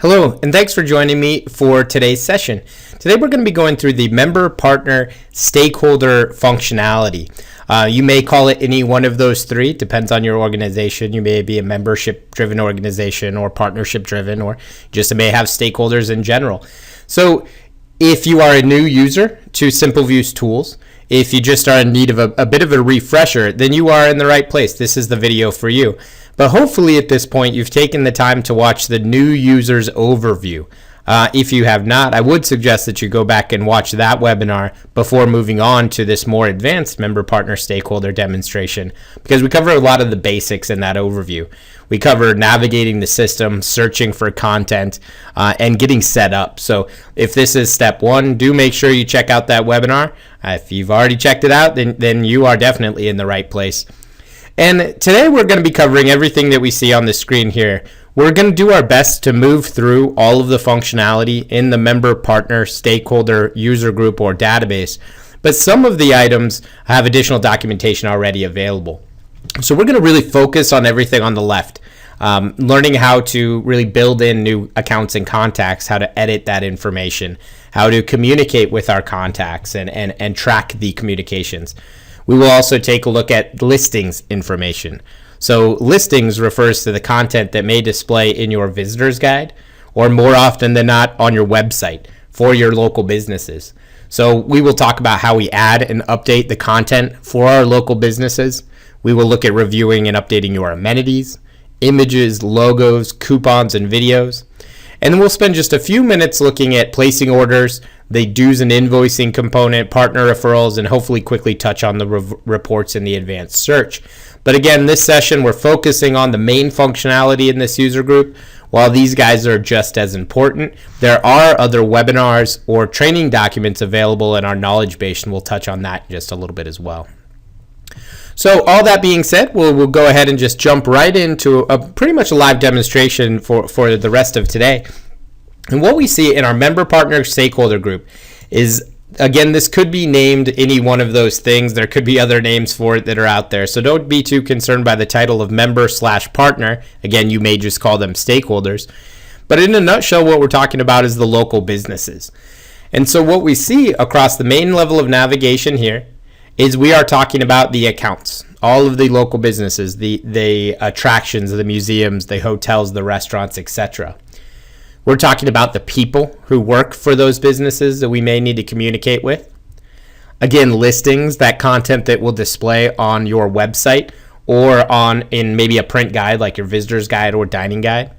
Hello, and thanks for joining me for today's session. Today we're going to be going through the member, partner, stakeholder functionality. You may call it any one of those three, depends on your organization. You may be a membership-driven organization or partnership-driven, or just may have stakeholders in general. So if you are a new user to SimpleView's tools, if you just are in need of a bit of a refresher, then you are in the right place. This is the video for you. But hopefully at this point, you've taken the time to watch the new users overview. If you have not, I would suggest that you go back and watch that webinar before moving on to this more advanced member, partner, stakeholder demonstration, because we cover a lot of the basics in that overview. We cover navigating the system, searching for content, and getting set up. So if this is step one, do make sure you check out that webinar. If you've already checked it out, then you are definitely in the right place. And today we're going to be covering everything that we see on the screen here. We're going to do our best to move through all of the functionality in the member, partner, stakeholder, user group, or database. But some of the items have additional documentation already available. So we're going to really focus on everything on the left, learning how to really build in new accounts and contacts, how to edit that information, how to communicate with our contacts and track the communications. We will also take a look at listings information. So listings refers to the content that may display in your visitor's guide, or more often than not on your website for your local businesses. So we will talk about how we add and update the content for our local businesses. We will look at reviewing and updating your amenities, images, logos, coupons, and videos. And then we'll spend just a few minutes looking at placing orders, the dues and invoicing component, partner referrals, and hopefully quickly touch on the reports in the advanced search. But again, this session, we're focusing on the main functionality in this user group. While these guys are just as important, there are other webinars or training documents available in our knowledge base, and we'll touch on that just a little bit as well. So all that being said, we'll go ahead and just jump right into pretty much a live demonstration for the rest of today. And what we see in our member, partner, stakeholder group is, again, this could be named any one of those things. There could be other names for it that are out there. So don't be too concerned by the title of member/partner. Again, you may just call them stakeholders. But in a nutshell, what we're talking about is the local businesses. And so what we see across the main level of navigation here is we are talking about the accounts, all of the local businesses, the attractions, the museums, the hotels, the restaurants, etc. We're talking about the people who work for those businesses that we may need to communicate with. Again, listings, that content that will display on your website or in maybe a print guide like your visitor's guide or dining guide.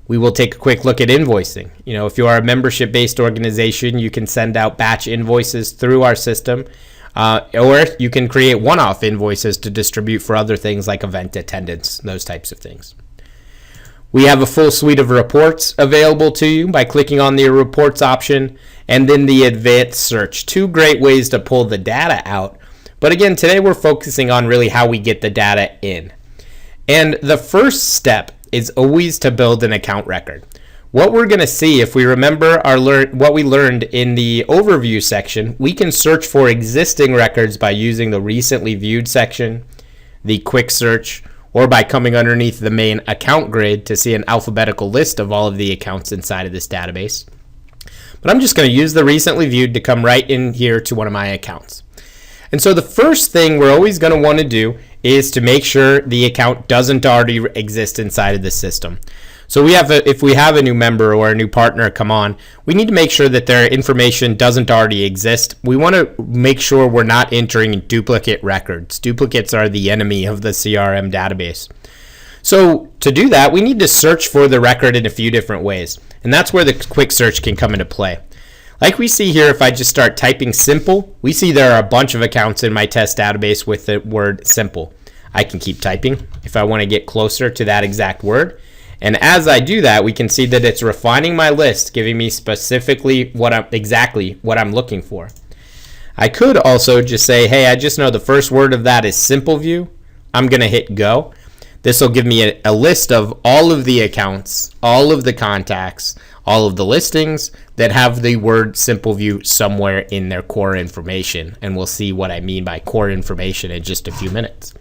We will take a quick look at invoicing. If you are a membership-based organization, you can send out batch invoices through our system. Or you can create one-off invoices to distribute for other things like event attendance, those types of things. We have a full suite of reports available to you by clicking on the reports option and then the advanced search. Two great ways to pull the data out. But again, today we're focusing on really how we get the data in. And the first step is always to build an account record. What we're going to see, if we remember what we learned in the overview section, we can search for existing records by using the recently viewed section, the quick search, or by coming underneath the main account grid to see an alphabetical list of all of the accounts inside of this database. But I'm just going to use the recently viewed to come right in here to one of my accounts. And so the first thing we're always going to want to do is to make sure the account doesn't already exist inside of the system. So if we have a new member or a new partner come on, we need to make sure that their information doesn't already exist. We want to make sure we're not entering duplicate records. Duplicates are the enemy of the CRM database. So to do that, we need to search for the record in a few different ways. And that's where the quick search can come into play. Like we see here, if I just start typing simple, we see there are a bunch of accounts in my test database with the word simple. I can keep typing if I want to get closer to that exact word. And as I do that, we can see that it's refining my list, giving me specifically exactly what I'm looking for. I could also just say, hey, I just know the first word of that is SimpleView. I'm going to hit go. This will give me a list of all of the accounts, all of the contacts, all of the listings that have the word SimpleView somewhere in their core information. And we'll see what I mean by core information in just a few minutes.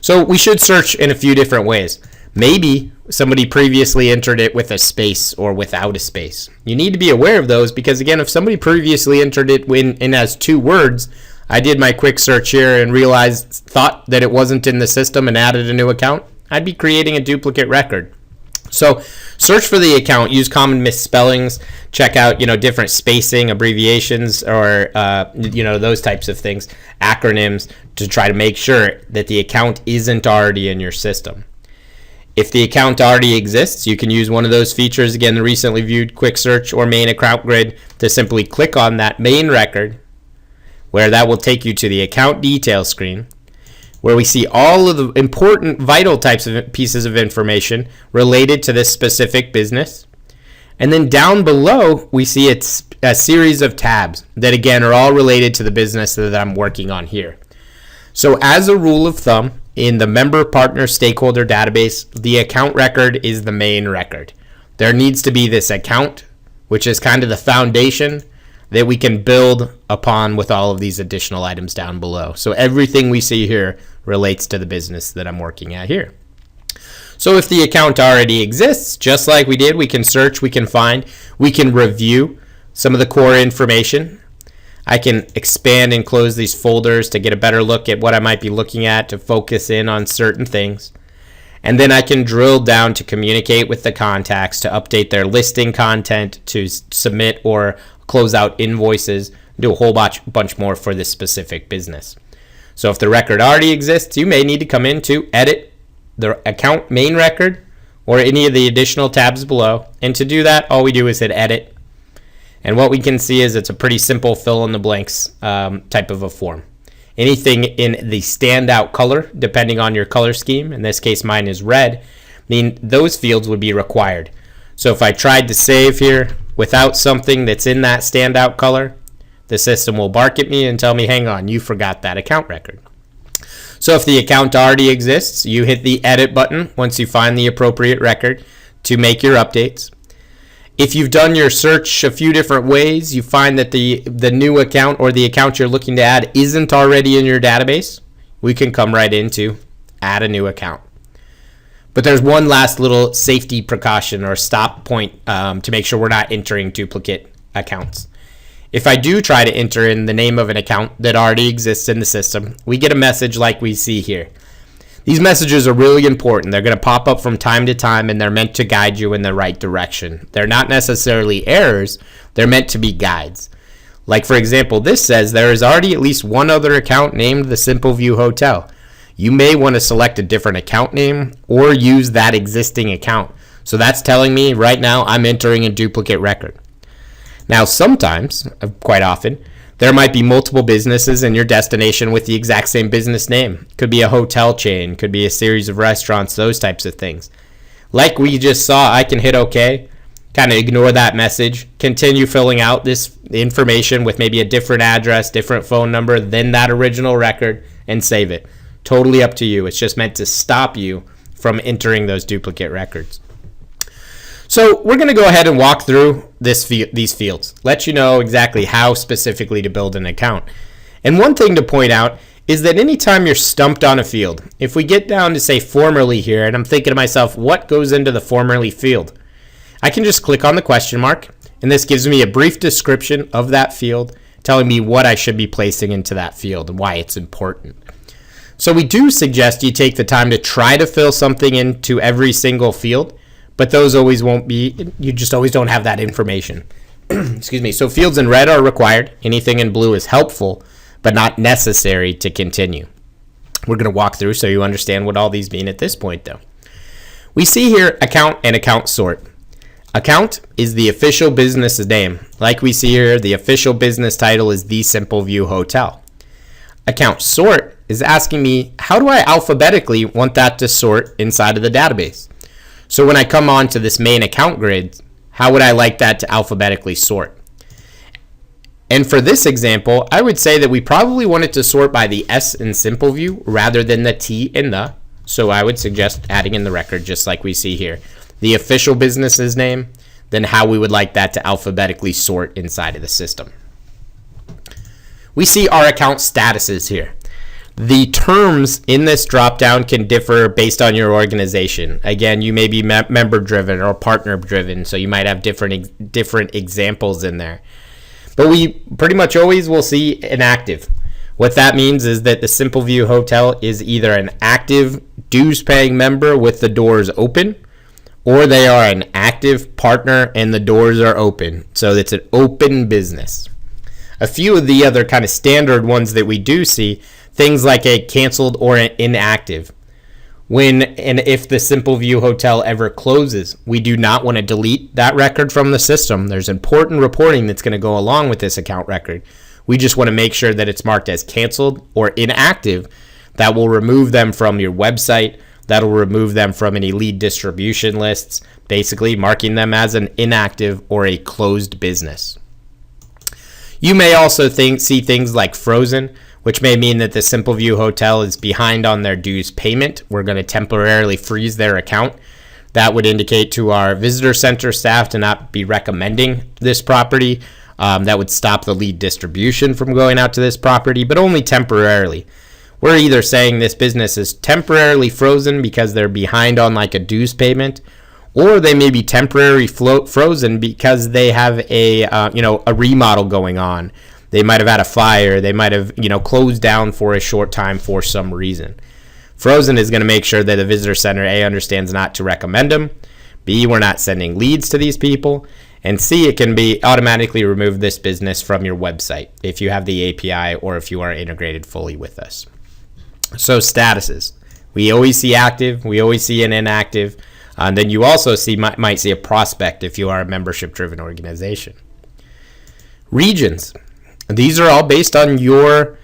So we should search in a few different ways. Maybe somebody previously entered it with a space or without a space. You need to be aware of those because, again, if somebody previously entered it in as 2 words, I did my quick search here and thought that it wasn't in the system and added a new account, I'd be creating a duplicate record. So search for the account, use common misspellings, check out, different spacing, abbreviations, or, those types of things, acronyms, to try to make sure that the account isn't already in your system. If the account already exists, you can use one of those features, again, the recently viewed quick search or main account grid, to simply click on that main record, where that will take you to the account details screen, where we see all of the important vital types of pieces of information related to this specific business. And then down below, we see it's a series of tabs that, again, are all related to the business that I'm working on here. So as a rule of thumb, in the member partner stakeholder database, the account record is the main record. There needs to be this account, which is kind of the foundation that we can build upon with all of these additional items down below. So everything we see here relates to the business that I'm working at here. So if the account already exists, just like we did, we can search, we can find, we can review some of the core information. I can expand and close these folders to get a better look at what I might be looking at, to focus in on certain things. And then I can drill down to communicate with the contacts, to update their listing content, to submit or close out invoices, do a whole bunch more for this specific business. So if the record already exists, you may need to come in to edit the account main record or any of the additional tabs below. And to do that, all we do is hit edit. And what we can see is it's a pretty simple fill in the blanks type of a form. Anything in the standout color, depending on your color scheme, in this case mine is red, those fields would be required. So if I tried to save here without something that's in that standout color, the system will bark at me and tell me, hang on, you forgot that account record. So if the account already exists, you hit the edit button once you find the appropriate record to make your updates. If you've done your search a few different ways, you find that the new account or the account you're looking to add isn't already in your database, we can come right into add a new account. But there's one last little safety precaution or stop point to make sure we're not entering duplicate accounts. If I do try to enter in the name of an account that already exists in the system, we get a message like we see here. These messages are really important. They're going to pop up from time to time, and they're meant to guide you in the right direction. They're not necessarily errors. They're meant to be guides. Like, for example, this says there is already at least one other account named the Simple View Hotel. You may want to select a different account name or use that existing account. So that's telling me right now I'm entering a duplicate record. Now, sometimes, quite often, there might be multiple businesses in your destination with the exact same business name. Could be a hotel chain, could be a series of restaurants, those types of things. Like we just saw, I can hit OK, kind of ignore that message, continue filling out this information with maybe a different address, different phone number than that original record, and save it. Totally up to you. It's just meant to stop you from entering those duplicate records. So we're going to go ahead and walk through these fields, let you know exactly how specifically to build an account. And one thing to point out is that anytime you're stumped on a field, if we get down to say formerly here, and I'm thinking to myself, what goes into the formerly field? I can just click on the question mark, and this gives me a brief description of that field, telling me what I should be placing into that field and why it's important. So we do suggest you take the time to try to fill something into every single field, but those always won't be, you just always don't have that information. Excuse me. So fields in red are required. Anything in blue is helpful, but not necessary to continue. We're going to walk through so you understand what all these mean at this point, though. We see here account and account sort. Account is the official business's name. Like we see here, the official business title is The Simple View Hotel. Account sort is asking me, how do I alphabetically want that to sort inside of the database? So when I come on to this main account grid, how would I like that to alphabetically sort? And for this example, I would say that we probably want it to sort by the S in Simple View rather than the T in the. So I would suggest adding in the record just like we see here. The official business's name, then how we would like that to alphabetically sort inside of the system. We see our account statuses here. The terms in this dropdown can differ based on your organization. Again, you may be member driven or partner driven, so you might have different examples in there. But we pretty much always will see an active. What that means is that the Simple View Hotel is either an active dues paying member with the doors open, or they are an active partner and the doors are open. So it's an open business. A few of the other kind of standard ones that we do see, things like a canceled or an inactive. When and if the Simple View Hotel ever closes, we do not want to delete that record from the system. There's important reporting that's going to go along with this account record. We just want to make sure that it's marked as canceled or inactive. That will remove them from your website. That'll remove them from any lead distribution lists, basically marking them as an inactive or a closed business. You may also see things like frozen, which may mean that the Simple View Hotel is behind on their dues payment. We're going to temporarily freeze their account. That would indicate to our visitor center staff to not be recommending this property. That would stop the lead distribution from going out to this property, but only temporarily. We're either saying this business is temporarily frozen because they're behind on like a dues payment, or they may be temporarily frozen because they have a remodel going on. They might have had a fire. They might have closed down for a short time for some reason. Frozen is going to make sure that the visitor center A understands not to recommend them. B, we're not sending leads to these people. And C, it can be automatically remove this business from your website if you have the API or if you are integrated fully with us. So statuses. We always see active. We always see an inactive. And then you also might see a prospect if you are a membership-driven organization. Regions. These are all based on your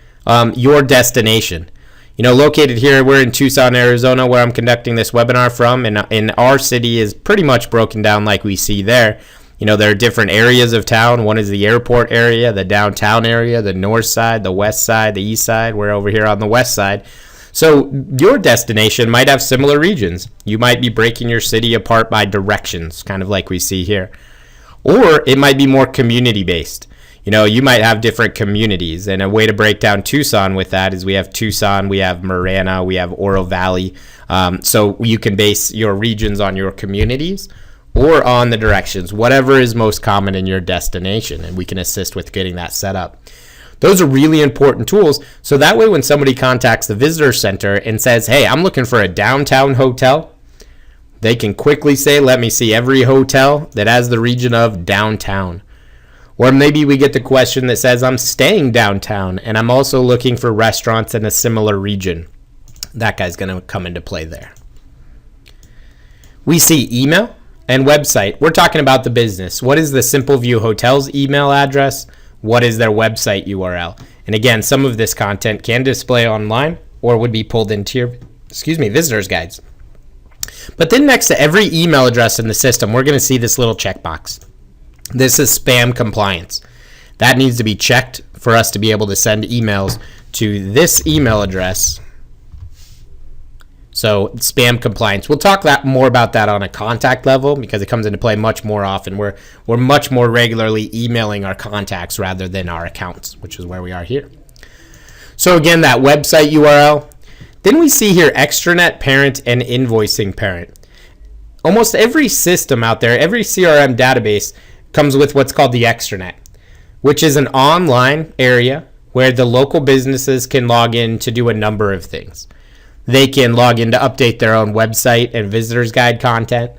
destination. Located here, we're in Tucson, Arizona, where I'm conducting this webinar from, and our city is pretty much broken down like we see there. There are different areas of town. One is the airport area, the downtown area, the north side, the west side, the east side. We're over here on the west side. So your destination might have similar regions. You might be breaking your city apart by directions, kind of like we see here. Or it might be more community-based. You might have different communities, and a way to break down Tucson with that is we have Tucson, we have Marana, we have Oro Valley. So you can base your regions on your communities or on the directions, whatever is most common in your destination, and we can assist with getting that set up. Those are really important tools, so that way when somebody contacts the visitor center and says, hey, I'm looking for a downtown hotel, they can quickly say, let me see every hotel that has the region of downtown. Or maybe we get the question that says, I'm staying downtown and I'm also looking for restaurants in a similar region. That guy's going to come into play there. We see email and website. We're talking about the business. What is the Simple View Hotel's email address? What is their website URL? And again, some of this content can display online or would be pulled into your, visitor's guides. But then next to every email address in the system, we're going to see this little checkbox. This is spam compliance. That needs to be checked for us to be able to send emails to this email address. So spam compliance. We'll talk more about that on a contact level because it comes into play much more often. We're much more regularly emailing our contacts rather than our accounts, which is where we are here. So again, that website URL. Then we see here extranet parent and invoicing parent. Almost every system out there, every CRM database comes with what's called the extranet, which is an online area where the local businesses can log in to do a number of things. They can log in to update their own website and visitor's guide content.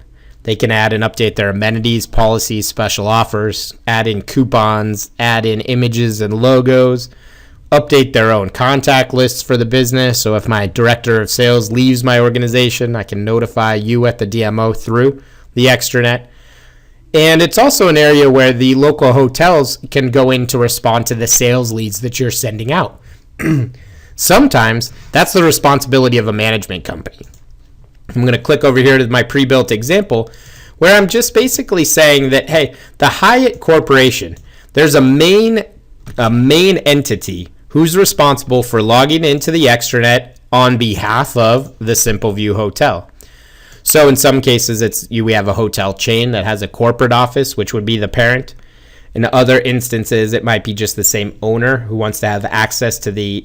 They can add and update their amenities, policies, special offers, add in coupons, add in images and logos, update their own contact lists for the business. So if my director of sales leaves my organization, I can notify you at the DMO through the extranet. And it's also an area where the local hotels can go in to respond to the sales leads that you're sending out. Sometimes that's the responsibility of a management company. I'm going to click over here to my pre-built example where I'm just basically saying that, hey, the Hyatt Corporation, there's a main entity who's responsible for logging into the extranet on behalf of the Simple View Hotel. So in some cases, we have a hotel chain that has a corporate office, which would be the parent. In other instances, it might be just the same owner who wants to have access to the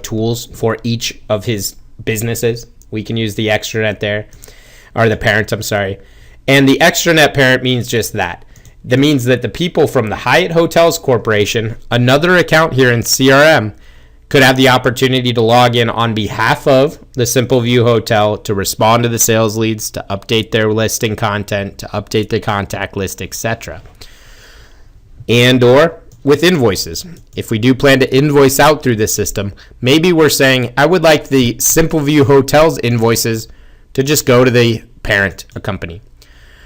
tools for each of his businesses. We can use the extranet there, or the parent, I'm sorry. And the extranet parent means just that. That means that the people from the Hyatt Hotels Corporation, another account here in CRM, could have the opportunity to log in on behalf of the Simple View Hotel to respond to the sales leads, to update their listing content, to update the contact list, etc. And or with invoices. If we do plan to invoice out through this system, maybe we're saying, I would like the Simple View Hotels invoices to just go to the parent company.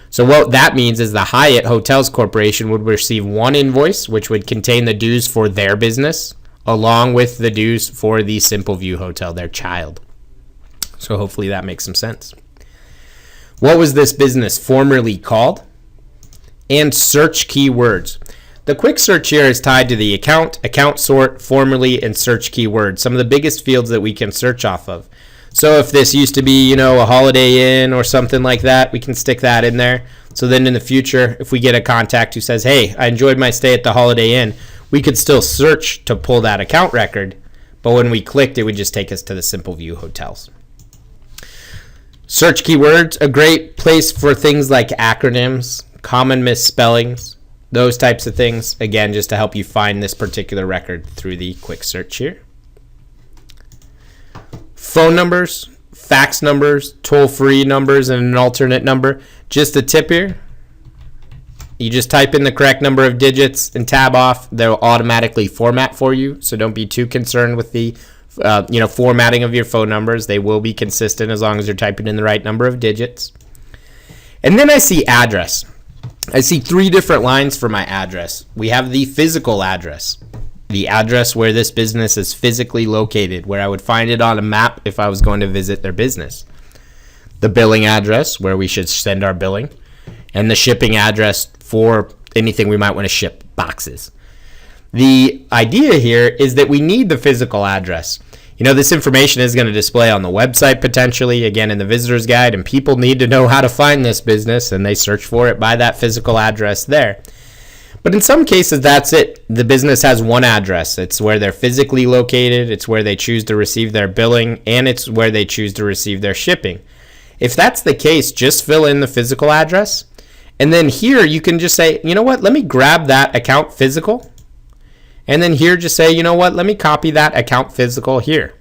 So what that means is the Hyatt Hotels Corporation would receive one invoice, which would contain the dues for their business, along with the dues for the Simple View Hotel, their child. So hopefully that makes some sense. What was this business formerly called? And search keywords. The quick search here is tied to the account sort, formerly, and search keywords, some of the biggest fields that we can search off of. So if this used to be, a Holiday Inn or something like that, we can stick that in there. So then in the future, if we get a contact who says, hey, I enjoyed my stay at the Holiday Inn, we could still search to pull that account record, but when we clicked, it would just take us to the Simple View Hotels. Search keywords, a great place for things like acronyms, common misspellings, those types of things. Again, just to help you find this particular record through the quick search here. Phone numbers, fax numbers, toll-free numbers, and an alternate number. Just a tip here. You just type in the correct number of digits and tab off. They'll automatically format for you, so don't be too concerned with the formatting of your phone numbers. They will be consistent as long as you're typing in the right number of digits. And then I see address. I see 3 different lines for my address. We have the physical address, the address where this business is physically located, where I would find it on a map if I was going to visit their business. The billing address, where we should send our billing, and the shipping address for anything we might want to ship, boxes. The idea here is that we need the physical address. This information is going to display on the website potentially, again in the visitor's guide, and people need to know how to find this business, and they search for it by that physical address there. But in some cases, that's it. The business has one address. It's where they're physically located, it's where they choose to receive their billing, and it's where they choose to receive their shipping. If that's the case, just fill in the physical address. And then here you can just say, let me grab that account physical. And then here just say, let me copy that account physical here.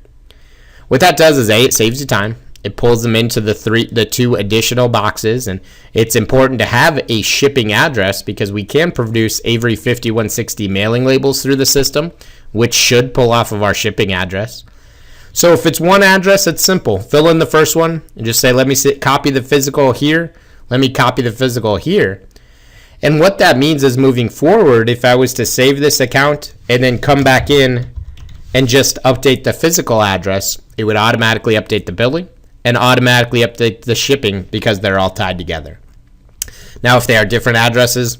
What that does is it saves you time. It pulls them into the 2 additional boxes, and it's important to have a shipping address because we can produce Avery 5160 mailing labels through the system, which should pull off of our shipping address. So if it's one address, it's simple. Fill in the first one and just say, let me copy the physical here. Let me copy the physical here. And what that means is moving forward, if I was to save this account and then come back in and just update the physical address, it would automatically update the billing and automatically update the shipping because they're all tied together. Now, if they are different addresses,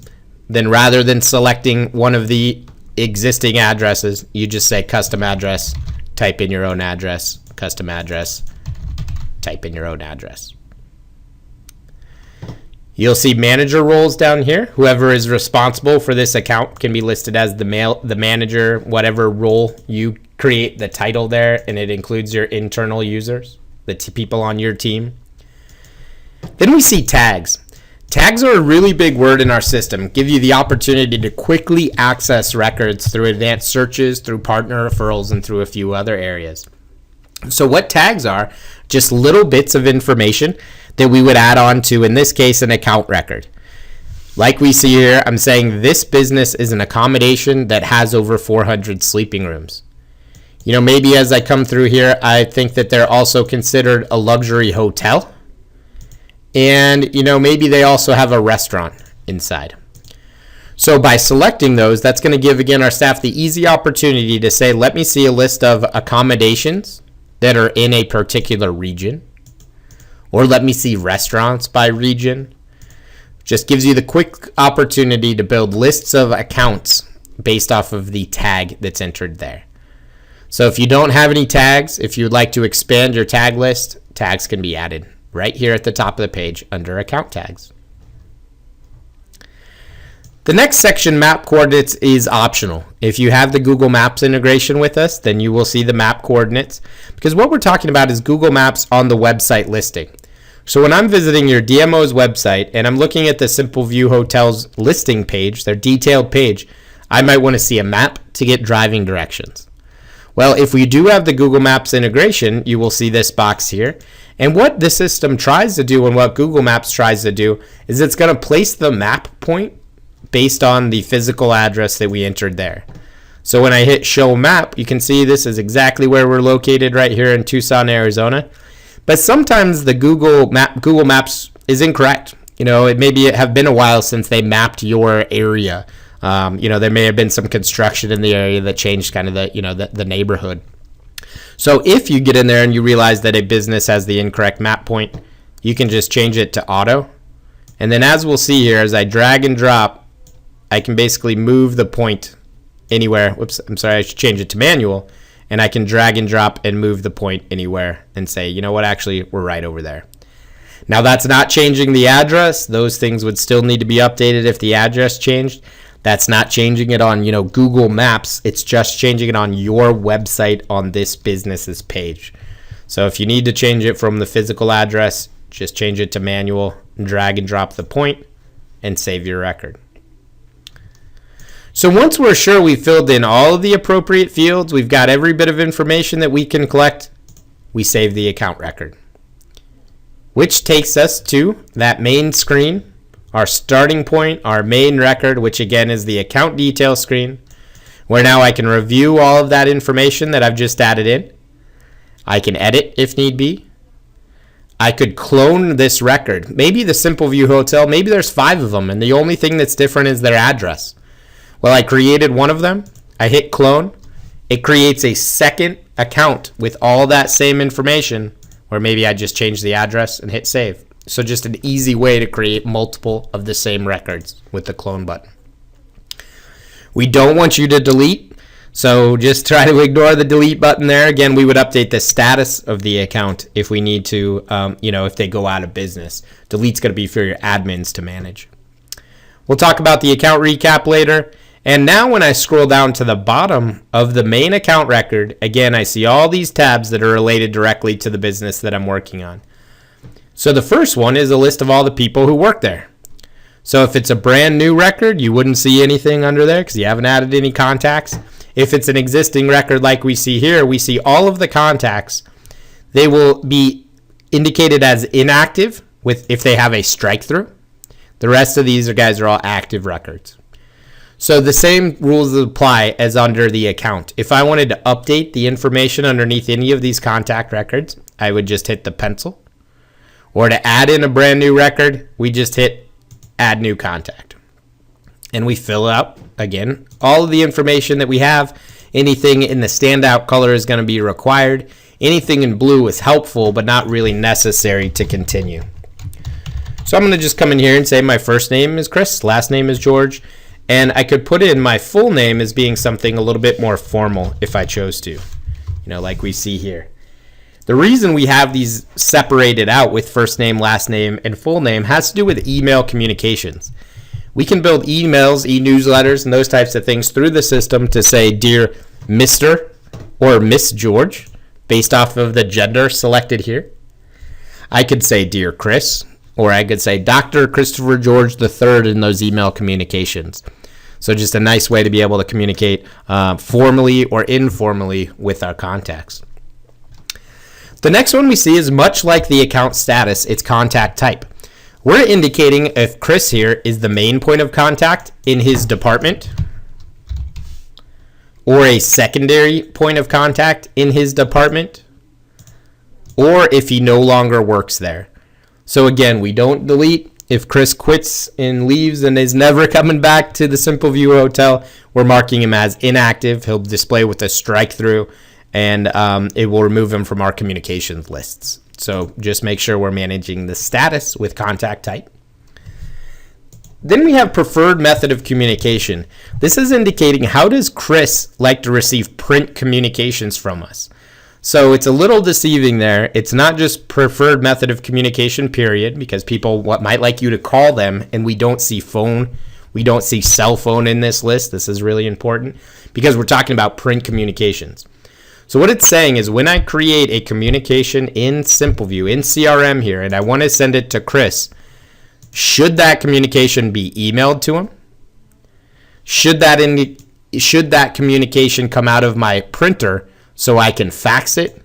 then rather than selecting one of the existing addresses, you just say custom address, type in your own address, custom address, type in your own address. You'll see manager roles down here. Whoever is responsible for this account can be listed as the manager, whatever role you create the title there, and it includes your internal users, the people on your team. Then we see tags. Tags are a really big word in our system. Give you the opportunity to quickly access records through advanced searches, through partner referrals, and through a few other areas. So what tags are? Just little bits of information that we would add on to, in this case, an account record. Like we see here, I'm saying this business is an accommodation that has over 400 sleeping rooms. Maybe as I come through here, I think that they're also considered a luxury hotel. And, maybe they also have a restaurant inside. So by selecting those, that's going to give, again, our staff the easy opportunity to say, let me see a list of accommodations that are in a particular region. Or let me see restaurants by region. Just gives you the quick opportunity to build lists of accounts based off of the tag that's entered there. So if you don't have any tags, if you'd like to expand your tag list, tags can be added right here at the top of the page under account tags. The next section, map coordinates, is optional. If you have the Google Maps integration with us, then you will see the map coordinates, because what we're talking about is Google Maps on the website listing. So when I'm visiting your DMO's website and I'm looking at the Simple View Hotels listing page, their detailed page, I might want to see a map to get driving directions. Well, if we do have the Google Maps integration, you will see this box here. And what the system tries to do and what Google Maps tries to do is it's going to place the map point based on the physical address that we entered there. So when I hit show map, you can see this is exactly where we're located right here in Tucson, Arizona. But sometimes the Google Maps is incorrect. It maybe have been a while since they mapped your area. There may have been some construction in the area that changed kind of the neighborhood. So if you get in there and you realize that a business has the incorrect map point, you can just change it to auto. And then as we'll see here, as I drag and drop, I can basically move the point anywhere. Whoops, I'm sorry, I should change it to manual. And I can drag and drop and move the point anywhere and say, you know what, actually, we're right over there. Now, that's not changing the address. Those things would still need to be updated if the address changed. That's not changing it on, Google Maps. It's just changing it on your website on this business's page. So if you need to change it from the physical address, just change it to manual, drag and drop the point, and save your record. So once we're sure we filled in all of the appropriate fields, we've got every bit of information that we can collect, we save the account record. Which takes us to that main screen, our starting point, our main record, which again is the account details screen, where now I can review all of that information that I've just added in. I can edit if need be. I could clone this record. Maybe the Simple View Hotel, maybe there's 5 of them, and the only thing that's different is their address. Well, I created one of them. I hit clone. It creates a second account with all that same information, or maybe I just change the address and hit save. So just an easy way to create multiple of the same records with the clone button. We don't want you to delete, so just try to ignore the delete button there. Again, we would update the status of the account if we need to, if they go out of business. Delete's going to be for your admins to manage. We'll talk about the account recap later. And now when I scroll down to the bottom of the main account record, again, I see all these tabs that are related directly to the business that I'm working on. So the first one is a list of all the people who work there. So if it's a brand new record, you wouldn't see anything under there because you haven't added any contacts. If it's an existing record like we see here, we see all of the contacts. They will be indicated as inactive if they have a strike through. The rest of these guys are all active records. So the same rules apply as under the account. If I wanted to update the information underneath any of these contact records, I would just hit the pencil. Or to add in a brand new record, we just hit add new contact. And we fill out, again, all of the information that we have. Anything in the standout color is going to be required. Anything in blue is helpful, but not really necessary to continue. So I'm going to just come in here and say my first name is Chris, last name is George. And I could put in my full name as being something a little bit more formal if I chose to, like we see here. The reason we have these separated out with first name, last name, and full name has to do with email communications. We can build emails, e-newsletters, and those types of things through the system to say, Dear Mr. or Miss George, based off of the gender selected here. I could say, Dear Chris, or I could say Dr. Christopher George III in those email communications. So just a nice way to be able to communicate formally or informally with our contacts. The next one we see is much like the account status, it's contact type. We're indicating if Chris here is the main point of contact in his department or a secondary point of contact in his department, or if he no longer works there. So again, we don't delete. If Chris quits and leaves and is never coming back to the Simple View Hotel, we're marking him as inactive. He'll display with a strike through, and it will remove him from our communications lists. So just make sure we're managing the status with contact type. Then we have preferred method of communication. This is indicating how does Chris like to receive print communications from us. So it's a little deceiving there. It's not just preferred method of communication, period, because people might like you to call them, and we don't see phone We don't see cell phone in this list. This is really important because we're talking about print communications. So what it's saying is when I create a communication in SimpleView, in CRM here, and I want to send it to Chris, should that communication be emailed to him? Should that communication come out of my printer so I can fax it,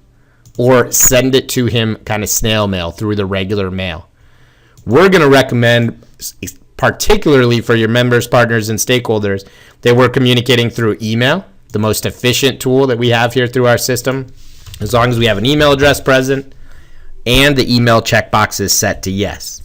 or send it to him kind of snail mail through the regular mail? We're going to recommend, particularly for your members, partners, and stakeholders, that we're communicating through email, the most efficient tool that we have here through our system, as long as we have an email address present and the email checkbox is set to yes.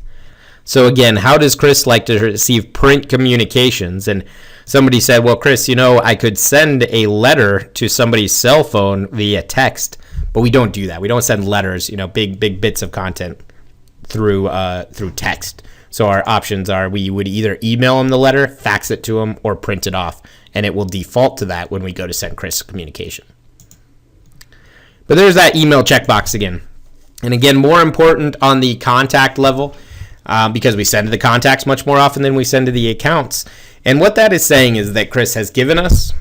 So again, how does Chris like to receive print communications? And somebody said, well, Chris, I could send a letter to somebody's cell phone via text, but we don't do that. We don't send letters, big bits of content through text. So our options are we would either email him the letter, fax it to him, or print it off, and it will default to that when we go to send Chris a communication. But there's that email checkbox again. And again, more important on the contact level, because we send to the contacts much more often than we send to the accounts. And what that is saying is that Chris has given us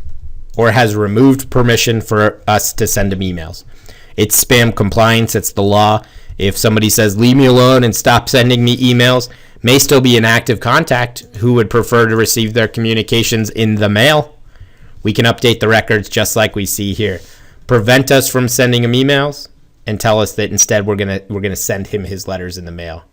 or has removed permission for us to send him emails. It's spam compliance. It's the law. If somebody says, leave me alone and stop sending me emails, may still be an active contact who would prefer to receive their communications in the mail. We can update the records just like we see here. Prevent us from sending him emails and tell us that instead we're gonna send him his letters in the mail.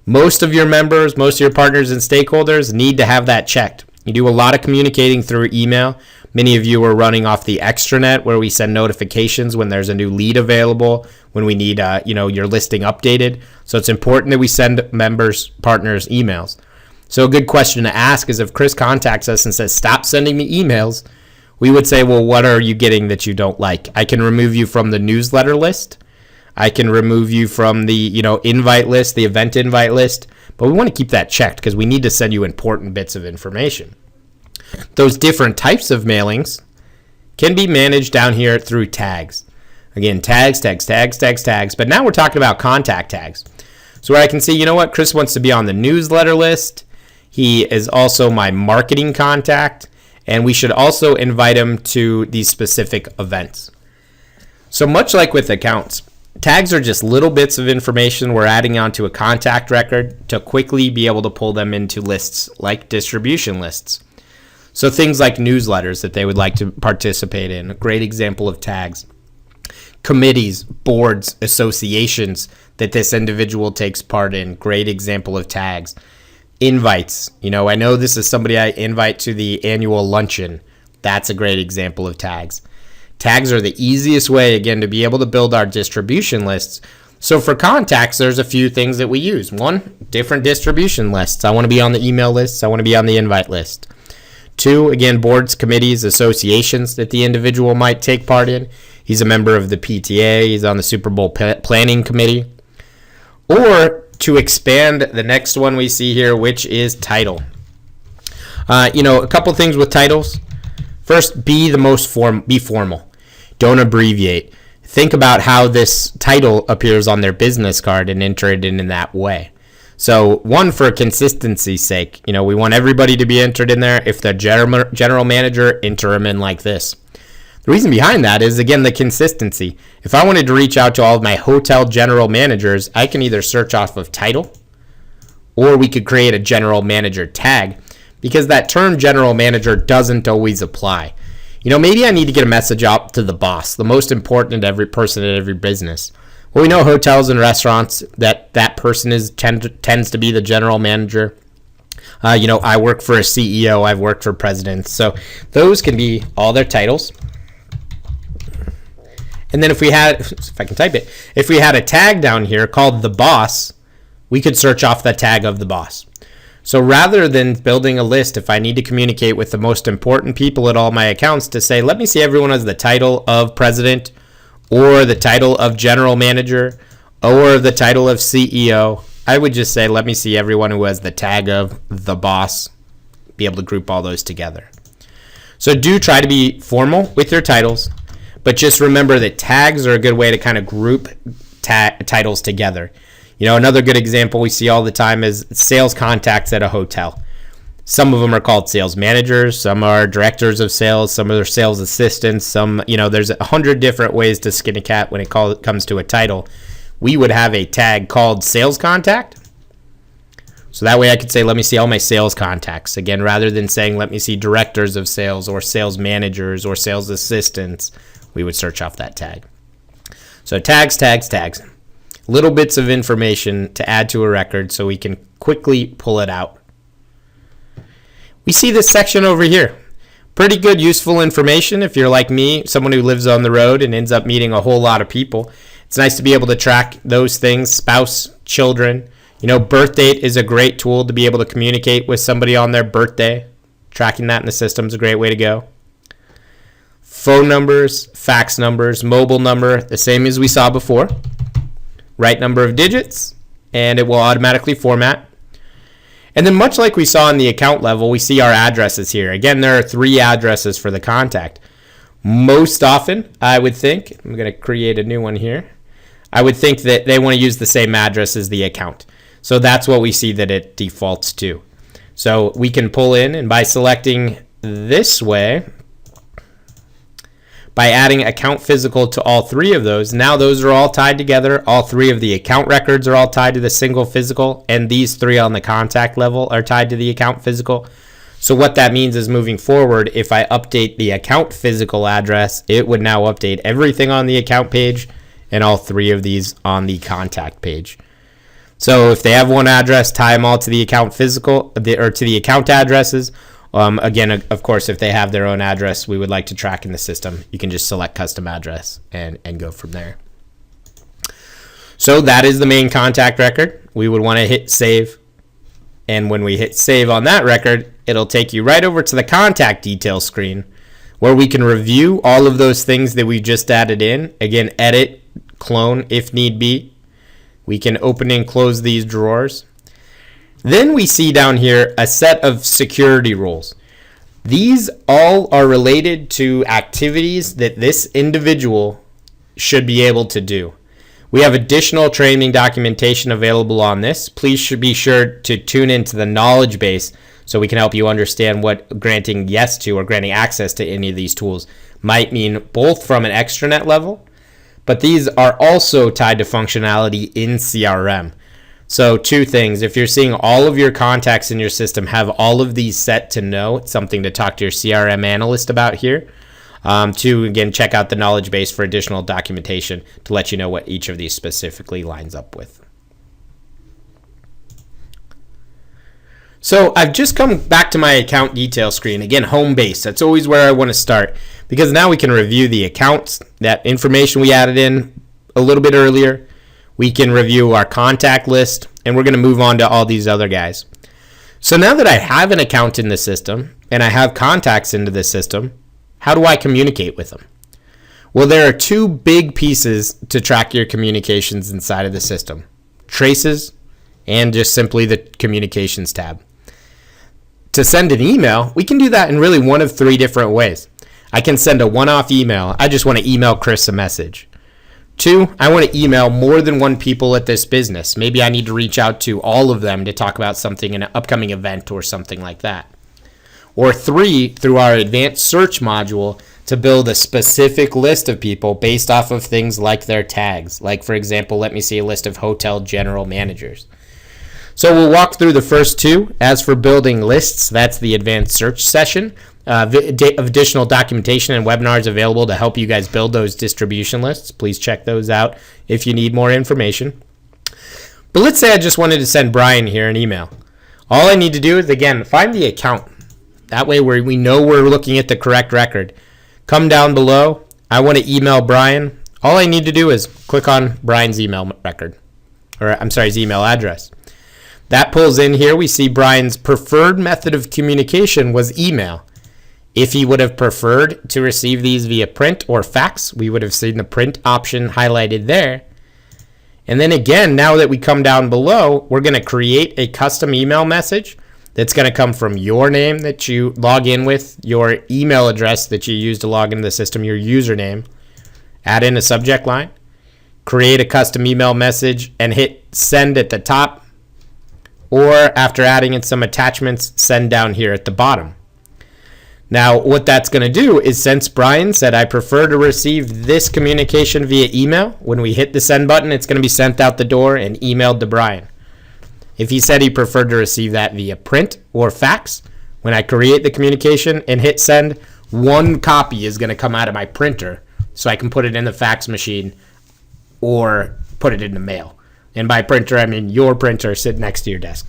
Most of your members, most of your partners and stakeholders need to have that checked. You do a lot of communicating through email. Many of you are running off the extranet where we send notifications when there's a new lead available, when we need your listing updated. So it's important that we send members, partners emails. So a good question to ask is if Chris contacts us and says, stop sending me emails, we would say, well, what are you getting that you don't like? I can remove you from the newsletter list. I can remove you from the invite list, the event invite list. But we want to keep that checked because we need to send you important bits of information. Those different types of mailings can be managed down here through tags. Again, tags. But now we're talking about contact tags. So where I can see, Chris wants to be on the newsletter list. He is also my marketing contact. And we should also invite him to these specific events. So much like with accounts, tags are just little bits of information we're adding onto a contact record to quickly be able to pull them into lists like distribution lists. So things like newsletters that they would like to participate in, a great example of tags. Committees, boards, associations that this individual takes part in, great example of tags. Invites, I know this is somebody I invite to the annual luncheon. That's a great example of tags. Tags are the easiest way, again, to be able to build our distribution lists. So for contacts, there's a few things that we use. One, different distribution lists. I want to be on the email lists. I want to be on the invite list. Two, again, boards, committees, associations that the individual might take part in. He's a member of the PTA. He's on the Super Bowl planning committee. Or to expand the next one we see here, which is title. A couple things with titles. First, be formal. Don't abbreviate. Think about how this title appears on their business card and enter it in that way. So one, for consistency's sake, we want everybody to be entered in there. If the general manager, enter him in like this. The reason behind that is, again, the consistency. If I wanted to reach out to all of my hotel general managers, I can either search off of title, or we could create a general manager tag, because that term general manager doesn't always apply. Maybe I need to get a message out to the boss, the most important every person at every business. Well, we know hotels and restaurants that person tends to be the general manager. I work for a CEO. I've worked for presidents. So those can be all their titles. And then if we had a tag down here called the boss, we could search off the tag of the boss. So rather than building a list, if I need to communicate with the most important people at all my accounts to say, let me see everyone has the title of president or the title of general manager or the title of CEO, I would just say, let me see everyone who has the tag of the boss, be able to group all those together. So do try to be formal with your titles, but just remember that tags are a good way to kind of group titles together. Another good example we see all the time is sales contacts at a hotel. Some of them are called sales managers, some are directors of sales, some are sales assistants, some, there's 100 different ways to skin a cat when it comes to a title. We would have a tag called sales contact. So that way I could say, let me see all my sales contacts. Again, rather than saying, let me see directors of sales or sales managers or sales assistants, we would search off that tag. So tags. Little bits of information to add to a record so we can quickly pull it out. We see this section over here. Pretty good, useful information if you're like me, someone who lives on the road and ends up meeting a whole lot of people. It's nice to be able to track those things, spouse, children. Birth date is a great tool to be able to communicate with somebody on their birthday. Tracking that in the system is a great way to go. Phone numbers, fax numbers, mobile number, the same as we saw before. Right number of digits, and it will automatically format. And then much like we saw on the account level, we see our addresses here. Again, there are 3 addresses for the contact. Most often, I would think, I'm going to create a new one here. I would think that they want to use the same address as the account. So that's what we see that it defaults to. So we can pull in, and by selecting this way, by adding account physical to all 3 of those, now those are all tied together. All 3 of the account records are all tied to the single physical, and these 3 on the contact level are tied to the account physical. So what that means is moving forward, if I update the account physical address, it would now update everything on the account page and all 3 of these on the contact page. So if they have one address, tie them all to the account physical or to the account addresses. Again, of course, if they have their own address we would like to track in the system, you can just select custom address and go from there. So that is the main contact record. We would want to hit save. And when we hit save on that record, it'll take you right over to the contact details screen where we can review all of those things that we just added in. Again, edit, clone if need be. We can open and close these drawers. Then we see down here a set of security rules. These all are related to activities that this individual should be able to do. We have additional training documentation available on this. Please be sure to tune into the knowledge base so we can help you understand what granting yes to or granting access to any of these tools might mean, both from an extranet level, but these are also tied to functionality in CRM. So 2 things. If you're seeing all of your contacts in your system have all of these set to no, it's something to talk to your CRM analyst about here. 2, again, check out the knowledge base for additional documentation to let you know what each of these specifically lines up with. So I've just come back to my account detail screen. Again, home base. That's always where I want to start because now we can review the accounts, that information we added in a little bit earlier. We can review our contact list, and we're going to move on to all these other guys. So now that I have an account in the system and I have contacts into the system, how do I communicate with them? Well, there are 2 big pieces to track your communications inside of the system: traces and just simply the communications tab. To send an email, we can do that in really one of 3 different ways. I can send a one-off email. I just want to email Chris a message. 2, I want to email more than 1 people at this business. Maybe I need to reach out to all of them to talk about something in an upcoming event or something like that. Or 3, through our advanced search module to build a specific list of people based off of things like their tags. Like, for example, let me see a list of hotel general managers. So we'll walk through the first 2. As for building lists, that's the advanced search session. Additional documentation and webinars available to help you guys build those distribution lists. Please check those out if you need more information. But let's say I just wanted to send Brian here an email. All I need to do is, again, find the account. That way we know we're looking at the correct record. Come down below. I want to email Brian. All I need to do is click on Brian's email record. His email address. That pulls in here. We see Brian's preferred method of communication was email. If he would have preferred to receive these via print or fax, we would have seen the print option highlighted there. And then again, now that we come down below, we're going to create a custom email message that's going to come from your name that you log in with, your email address that you use to log into the system, your username. Add in a subject line, create a custom email message, and hit send at the top. or after adding in some attachments, send down here at the bottom. Now, what that's going to do is, since Brian said, I prefer to receive this communication via email, when we hit the send button, it's going to be sent out the door and emailed to Brian. If he said he preferred to receive that via print or fax, when I create the communication and hit send, one copy is going to come out of my printer so I can put it in the fax machine or put it in the mail. And by printer, I mean your printer sitting next to your desk.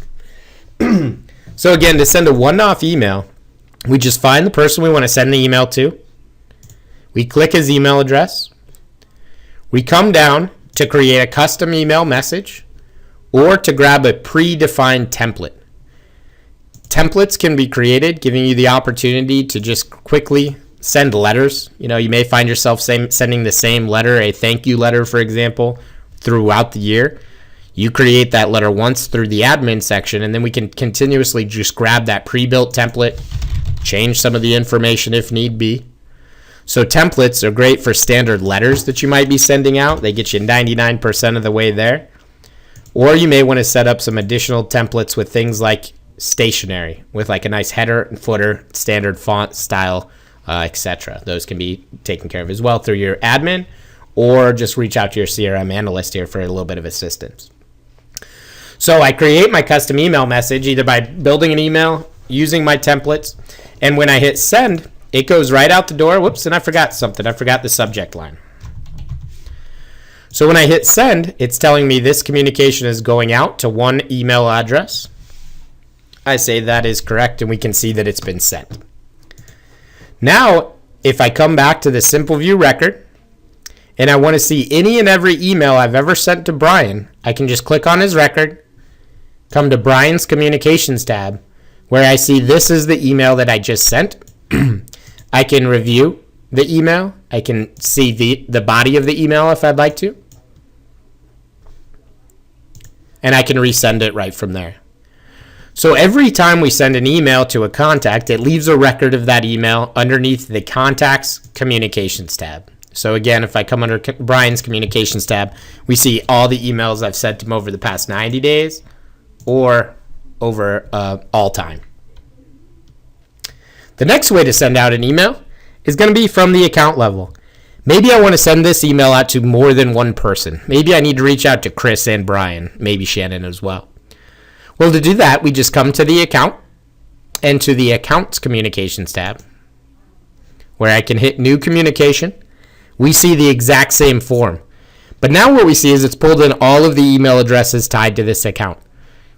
So again, to send a one-off email, we just find the person we want to send the email to. We click his email address. We come down to create a custom email message or to grab a predefined template. Templates can be created, giving you the opportunity to just quickly send letters. You may find yourself sending the same letter, a thank you letter, for example, throughout the year. You create that letter once through the admin section, and then we can continuously just grab that pre-built template, change some of the information if need be. So templates are great for standard letters that you might be sending out. They get you 99% of the way there. Or you may want to set up some additional templates with things like stationery, with like a nice header and footer, standard font style, etc. Those can be taken care of as well through your admin, or just reach out to your CRM analyst here for a little bit of assistance. So I create my custom email message either by building an email, using my templates, and when I hit send, it goes right out the door. Whoops, and I forgot something. I forgot the subject line. So when I hit send, it's telling me this communication is going out to one email address. I say that is correct, and we can see that it's been sent. Now, if I come back to the Simple View record, and I want to see any and every email I've ever sent to Brian, I can just click on his record, come to Brian's Communications tab, where I see this is the email that I just sent. I can review the email. I can see the body of the email if I'd like to. And I can resend it right from there. So every time we send an email to a contact, it leaves a record of that email underneath the Contacts Communications tab. So again, if I come under Brian's Communications tab, we see all the emails I've sent him over the past 90 days or over all time. The next way to send out an email is going to be from the account level. Maybe I want to send this email out to more than one person. Maybe I need to reach out to Chris and Brian, maybe Shannon as well. Well, to do that, we just come to the account and to the Accounts Communications tab, where I can hit New Communication. We see the exact same form. But now what we see is it's pulled in all of the email addresses tied to this account.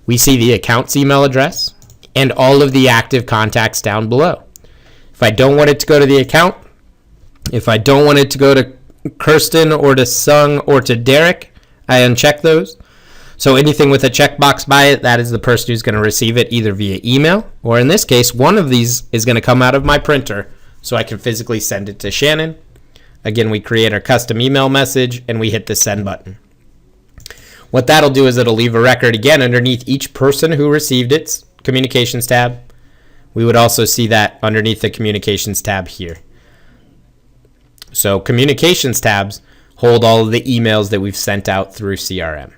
We see the account's email address and all of the active contacts down below. If I don't want it to go to the account, if I don't want it to go to Kirsten or to Sung or to Derek, I uncheck those. So anything with a checkbox by it, that is the person who's going to receive it either via email, or in this case, one of these is going to come out of my printer so I can physically send it to Shannon. Again, we create our custom email message and we hit the send button. What that'll do is it'll leave a record again underneath each person who received its Communications tab. We would also see that underneath the Communications tab here. So Communications tabs hold all of the emails that we've sent out through CRM.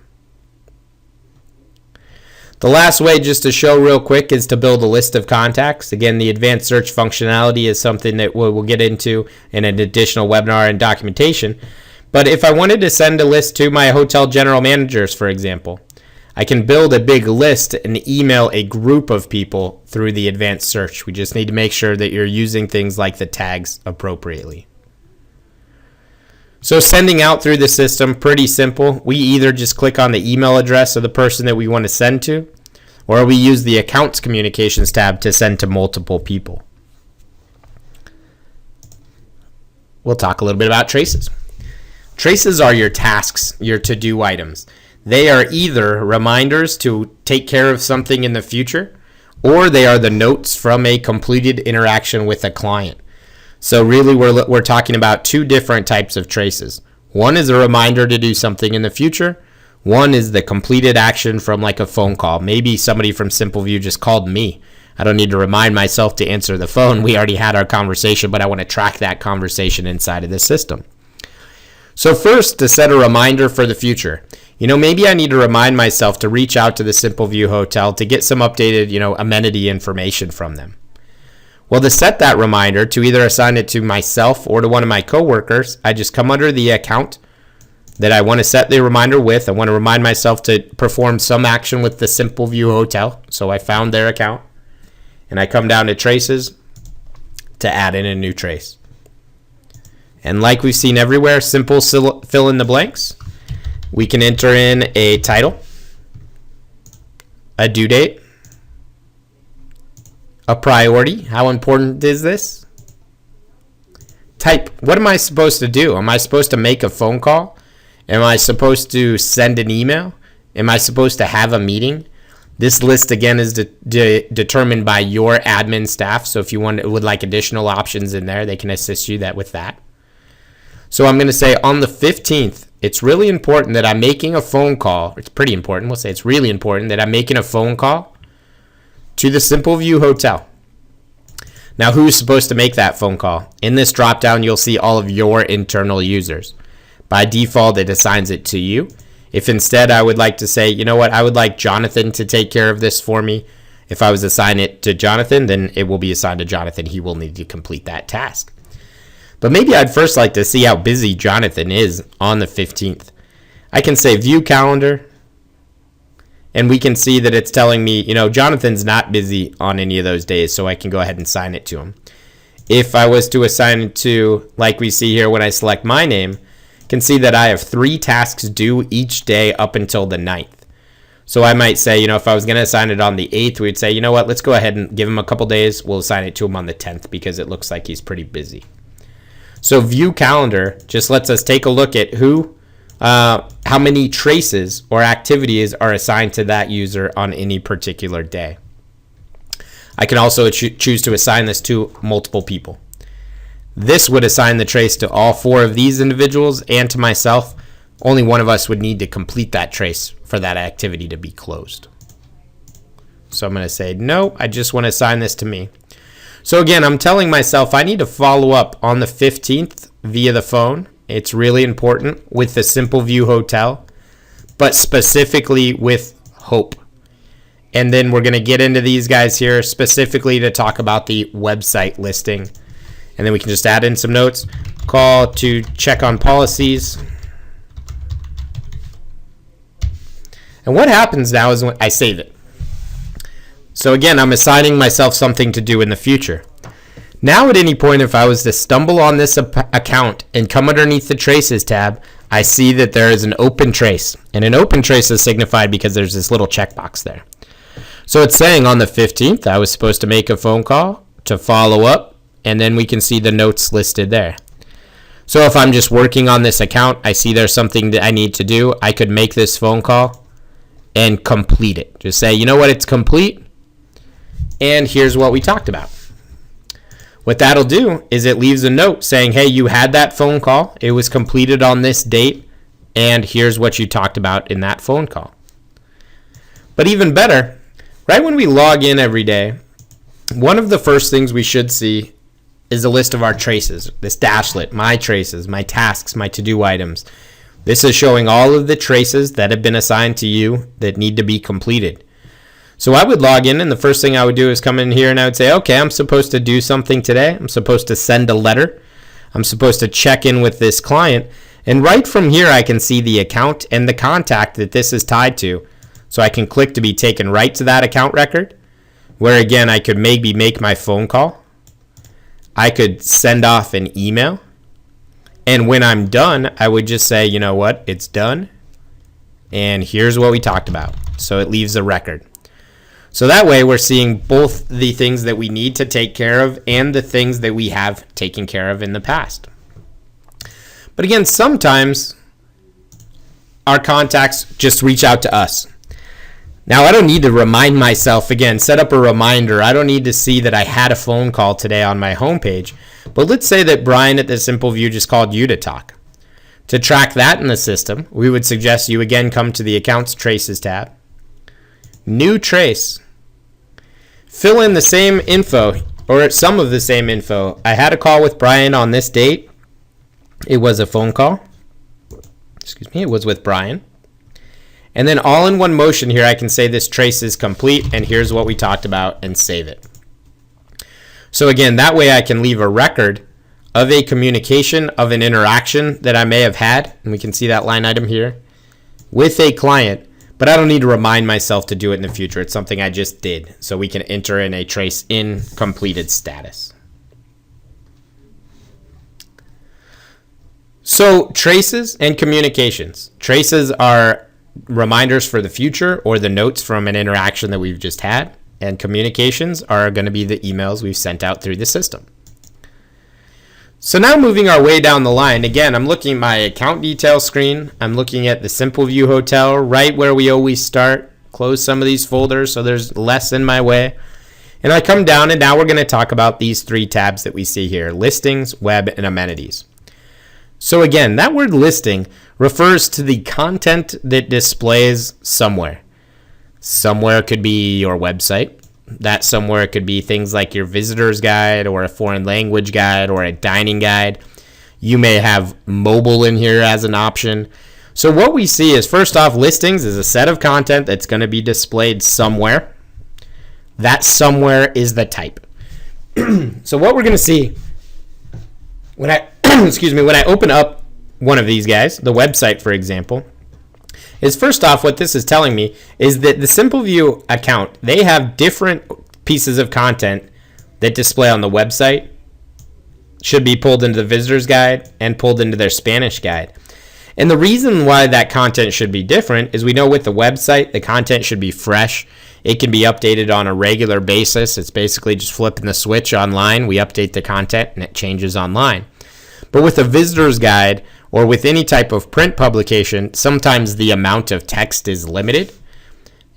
The last way, just to show real quick, is to build a list of contacts. Again, the advanced search functionality is something that we'll get into in an additional webinar and documentation. But if I wanted to send a list to my hotel general managers, for example, I can build a big list and email a group of people through the advanced search. We just need to make sure that you're using things like the tags appropriately. So sending out through the system, pretty simple. We either just click on the email address of the person that we want to send to, or we use the Accounts Communications tab to send to multiple people. We'll talk a little bit about traces. Traces are your tasks, your to-do items. They are either reminders to take care of something in the future, or they are the notes from a completed interaction with a client. So really we're talking about two different types of traces. One is a reminder to do something in the future. One is the completed action from like a phone call. Maybe somebody from Simple View just called me. I don't need to remind myself to answer the phone. We already had our conversation, but I want to track that conversation inside of the system. So first, to set a reminder for the future. Maybe I need to remind myself to reach out to the Simple View Hotel to get some updated, amenity information from them. Well, to set that reminder, to either assign it to myself or to one of my coworkers, I just come under the account that I want to set the reminder with. I want to remind myself to perform some action with the Simple View Hotel. So I found their account, and I come down to traces to add in a new trace. And like we've seen everywhere, simple fill in the blanks. We can enter in a title, a due date, a priority. How important is this? Type. What am I supposed to do? Am I supposed to make a phone call? Am I supposed to send an email? Am I supposed to have a meeting? This list, again, is determined by your admin staff. So if you would like additional options in there, they can assist you with that. So I'm going to say on the 15th, it's really important that I'm making a phone call. It's pretty important. We'll say it's really important that I'm making a phone call to the Simple View Hotel. Now, who's supposed to make that phone call? In this drop-down, you'll see all of your internal users. By default, it assigns it to you. If instead I would like to say, I would like Jonathan to take care of this for me. If I was to assign it to Jonathan, then it will be assigned to Jonathan. He will need to complete that task. But maybe I'd first like to see how busy Jonathan is on the 15th. I can say view calendar, and we can see that it's telling me, Jonathan's not busy on any of those days, so I can go ahead and assign it to him. If I was to assign it to, like we see here when I select my name, can see that I have 3 tasks due each day up until the 9th. So I might say, if I was going to assign it on the 8th, we'd say, let's go ahead and give him a couple days. We'll assign it to him on the 10th because it looks like he's pretty busy. So view calendar just lets us take a look at how many traces or activities are assigned to that user on any particular day. I can also choose to assign this to multiple people. This would assign the trace to all 4 of these individuals and to myself. Only one of us would need to complete that trace for that activity to be closed. So I'm going to say, no, I just want to assign this to me. So again, I'm telling myself I need to follow up on the 15th via the phone. It's really important with the Simple View Hotel, but specifically with Hope. And then we're going to get into these guys here specifically to talk about the website listing. And then we can just add in some notes. Call to check on policies. And what happens now is when I save it. So again, I'm assigning myself something to do in the future. Now at any point, if I was to stumble on this account and come underneath the Traces tab, I see that there is an open trace. And an open trace is signified because there's this little checkbox there. So it's saying on the 15th, I was supposed to make a phone call to follow up, and then we can see the notes listed there. So if I'm just working on this account, I see there's something that I need to do, I could make this phone call and complete it. Just say, it's complete. And here's what we talked about. What that'll do is it leaves a note saying, hey, you had that phone call. It was completed on this date. And here's what you talked about in that phone call. But even better, right when we log in every day, one of the first things we should see is a list of our traces. This dashlet, my traces, my tasks, my to-do items. This is showing all of the traces that have been assigned to you that need to be completed. So I would log in, and the first thing I would do is come in here and I would say, okay, I'm supposed to do something today. I'm supposed to send a letter. I'm supposed to check in with this client. And right from here, I can see the account and the contact that this is tied to. So I can click to be taken right to that account record, where again, I could maybe make my phone call. I could send off an email. And when I'm done, I would just say, it's done. And here's what we talked about. So it leaves a record. So that way we're seeing both the things that we need to take care of and the things that we have taken care of in the past. But again, sometimes our contacts just reach out to us. Now, I don't need to remind myself, again, set up a reminder. I don't need to see that I had a phone call today on my homepage. But let's say that Brian at the Simple View just called you to talk. To track that in the system, we would suggest you again come to the Accounts Traces tab. New trace. Fill in the same info, or some of the same info. I had a call with Brian on this date. It was a phone call. It was with Brian. And then all in one motion here, I can say this trace is complete, and here's what we talked about, and save it. So again, that way I can leave a record of a communication, of an interaction that I may have had, and we can see that line item here, with a client, but I don't need to remind myself to do it in the future. It's something I just did. So we can enter in a trace in completed status. So traces and communications. Traces are reminders for the future or the notes from an interaction that we've just had. And communications are going to be the emails we've sent out through the system. So now moving our way down the line, again, I'm looking at my account details screen. I'm looking at the Simple View Hotel, right where we always start. Close some of these folders so there's less in my way. And I come down, and now we're going to talk about these three tabs that we see here: listings, web, and amenities. So again, that word listing refers to the content that displays somewhere. Somewhere could be your website. That somewhere could be things like your visitor's guide or a foreign language guide or a dining guide. You may have mobile in here as an option. So what we see is, first off, listings is a set of content that's going to be displayed somewhere. That somewhere is the type. So what we're going to see when I when I open up one of these guys, the website, for example, is first off, what this is telling me is that the Simple View account, they have different pieces of content that display on the website, should be pulled into the visitor's guide and pulled into their Spanish guide. And the reason why that content should be different is we know with the website, the content should be fresh. It can be updated on a regular basis. It's basically just flipping the switch online. We update the content and it changes online. But with a visitor's guide or with any type of print publication, sometimes the amount of text is limited.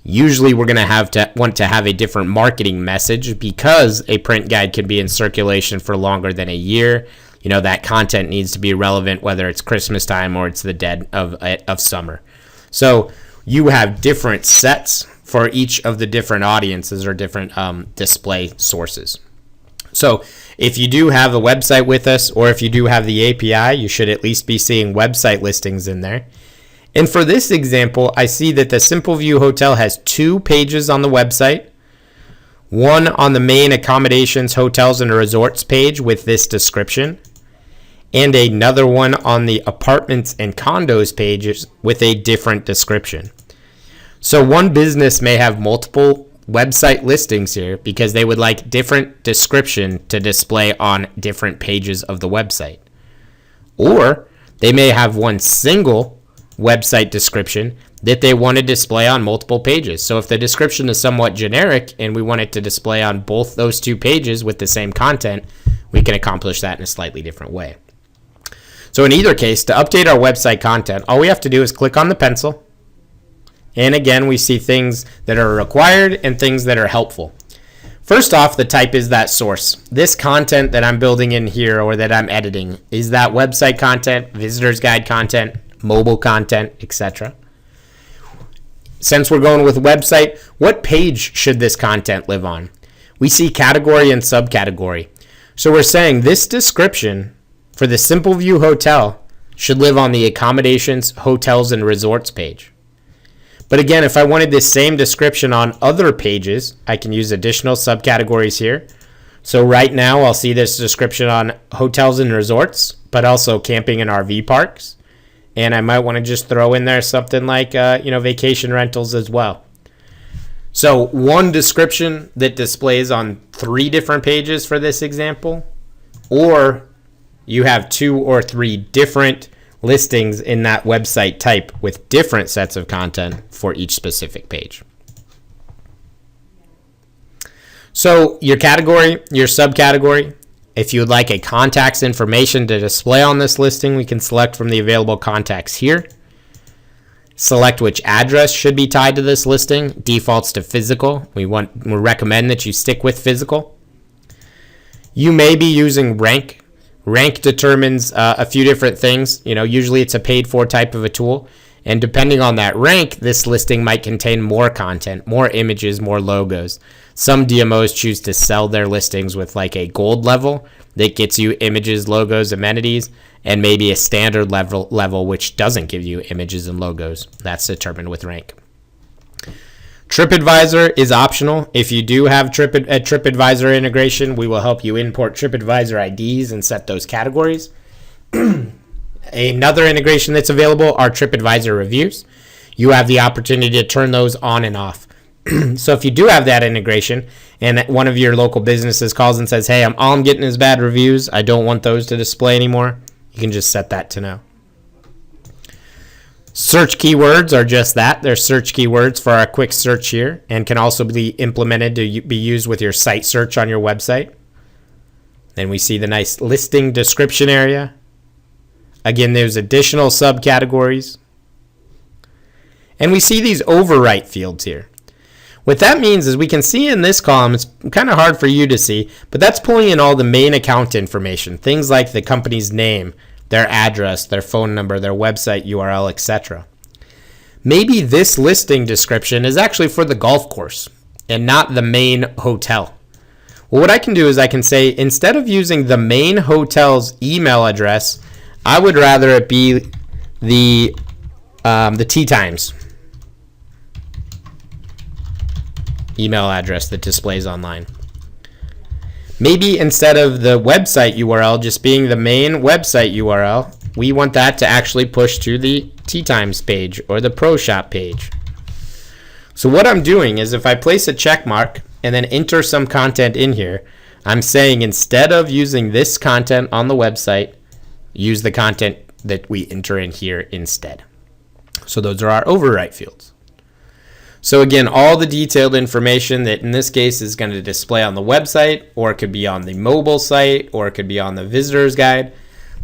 Usually we're going to want to have a different marketing message because a print guide can be in circulation for longer than a year. You know, that content needs to be relevant whether it's Christmas time or it's the dead of summer. So you have different sets for each of the different audiences or different display sources. So if you do have a website with us, or if you do have the API, you should at least be seeing website listings in there. And for this example, I see that the Simple View Hotel has 2 pages on the website, one on the main accommodations, hotels, and resorts page with this description, and another one on the apartments and condos pages with a different description. So one business may have multiple website listings here because they would like different description to display on different pages of the website. Or they may have one single website description that they want to display on multiple pages. So if the description is somewhat generic and we want it to display on both those 2 pages with the same content, we can accomplish that in a slightly different way. So in either case, to update our website content, all we have to do is click on the pencil. And again, we see things that are required and things that are helpful. First off, the type is that source. This content that I'm building in here or that I'm editing, is that website content, visitor's guide content, mobile content, etc. Since we're going with website, what page should this content live on? We see category and subcategory. So we're saying this description for the Simple View Hotel should live on the accommodations, hotels, and resorts page. But again, if I wanted this same description on other pages, I can use additional subcategories here. So right now, I'll see this description on hotels and resorts, but also camping and RV parks. And I might want to just throw in there something like, vacation rentals as well. So one description that displays on 3 different pages for this example, or you have 2 or 3 different listings in that website type with different sets of content for each specific page. So your category, your subcategory, if you would like a contact's information to display on this listing, we can select from the available contacts here. Select which address should be tied to this listing. Defaults to physical. We recommend that you stick with physical. You may be using rank. Rank determines a few different things. Usually it's a paid for type of a tool. And depending on that rank, this listing might contain more content, more images, more logos. Some DMOs choose to sell their listings with like a gold level that gets you images, logos, amenities. and maybe a standard level which doesn't give you images and logos. That's determined with rank. TripAdvisor is optional. If you do have a TripAdvisor integration, we will help you import TripAdvisor IDs and set those categories. Another integration that's available are TripAdvisor reviews. You have the opportunity to turn those on and off. So if you do have that integration and one of your local businesses calls and says, hey, all I'm getting is bad reviews, I don't want those to display anymore, you can just set that to no. Search keywords are just that. They're search keywords for our quick search here and can also be implemented to be used with your site search on your website. Then we see the nice listing description area. Again, there's additional subcategories. And we see these overwrite fields here. What that means is we can see in this column, it's kind of hard for you to see, but that's pulling in all the main account information, things like the company's name, their address, their phone number, their website URL, etc. Maybe this listing description is actually for the golf course and not the main hotel. Well, what I can do is I can say, instead of using the main hotel's email address, I would rather it be the Tee Times email address that displays online. Maybe instead of the website URL just being the main website URL, we want that to actually push to the Tee Times page or the Pro Shop page. So what I'm doing is if I place a check mark and then enter some content in here, I'm saying instead of using this content on the website, use the content that we enter in here instead. So those are our overwrite fields. So again, all the detailed information that in this case is going to display on the website, or it could be on the mobile site, or it could be on the visitor's guide,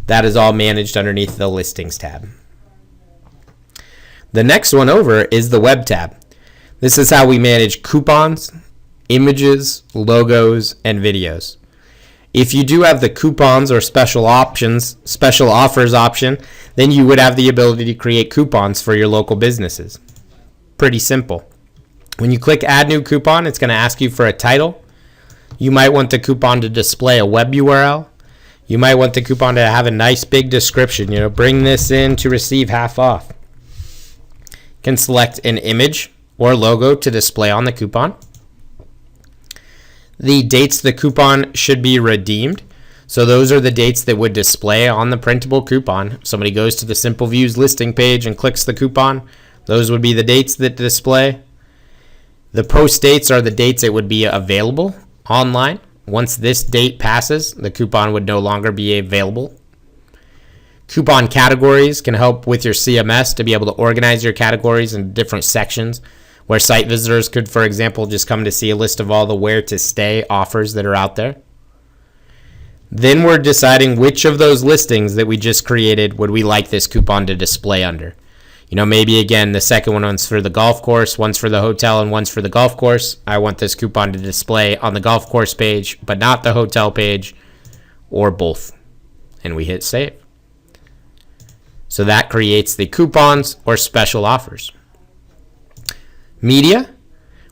that is all managed underneath the listings tab. The next one over is the web tab. This is how we manage coupons, images, logos, and videos. If you do have the coupons or special offers option, then you would have the ability to create coupons for your local businesses. Pretty simple. When you click add new coupon, it's going to ask you for a title. You might want the coupon to display a web URL. You might want the coupon to have a nice big description, bring this in to receive half off. You can select an image or logo to display on the coupon. The dates the coupon should be redeemed. So those are the dates that would display on the printable coupon. If somebody goes to the Simple Views listing page and clicks the coupon, those would be the dates that display. The post dates are the dates it would be available online. Once this date passes, the coupon would no longer be available. Coupon categories can help with your CMS to be able to organize your categories in different sections, where site visitors could, for example, just come to see a list of all the where to stay offers that are out there. Then we're deciding which of those listings that we just created would we like this coupon to display under. Maybe again, the second one's for the golf course, one's for the hotel, and one's for the golf course. I want this coupon to display on the golf course page, but not the hotel page, or both. And we hit save. So that creates the coupons or special offers. Media,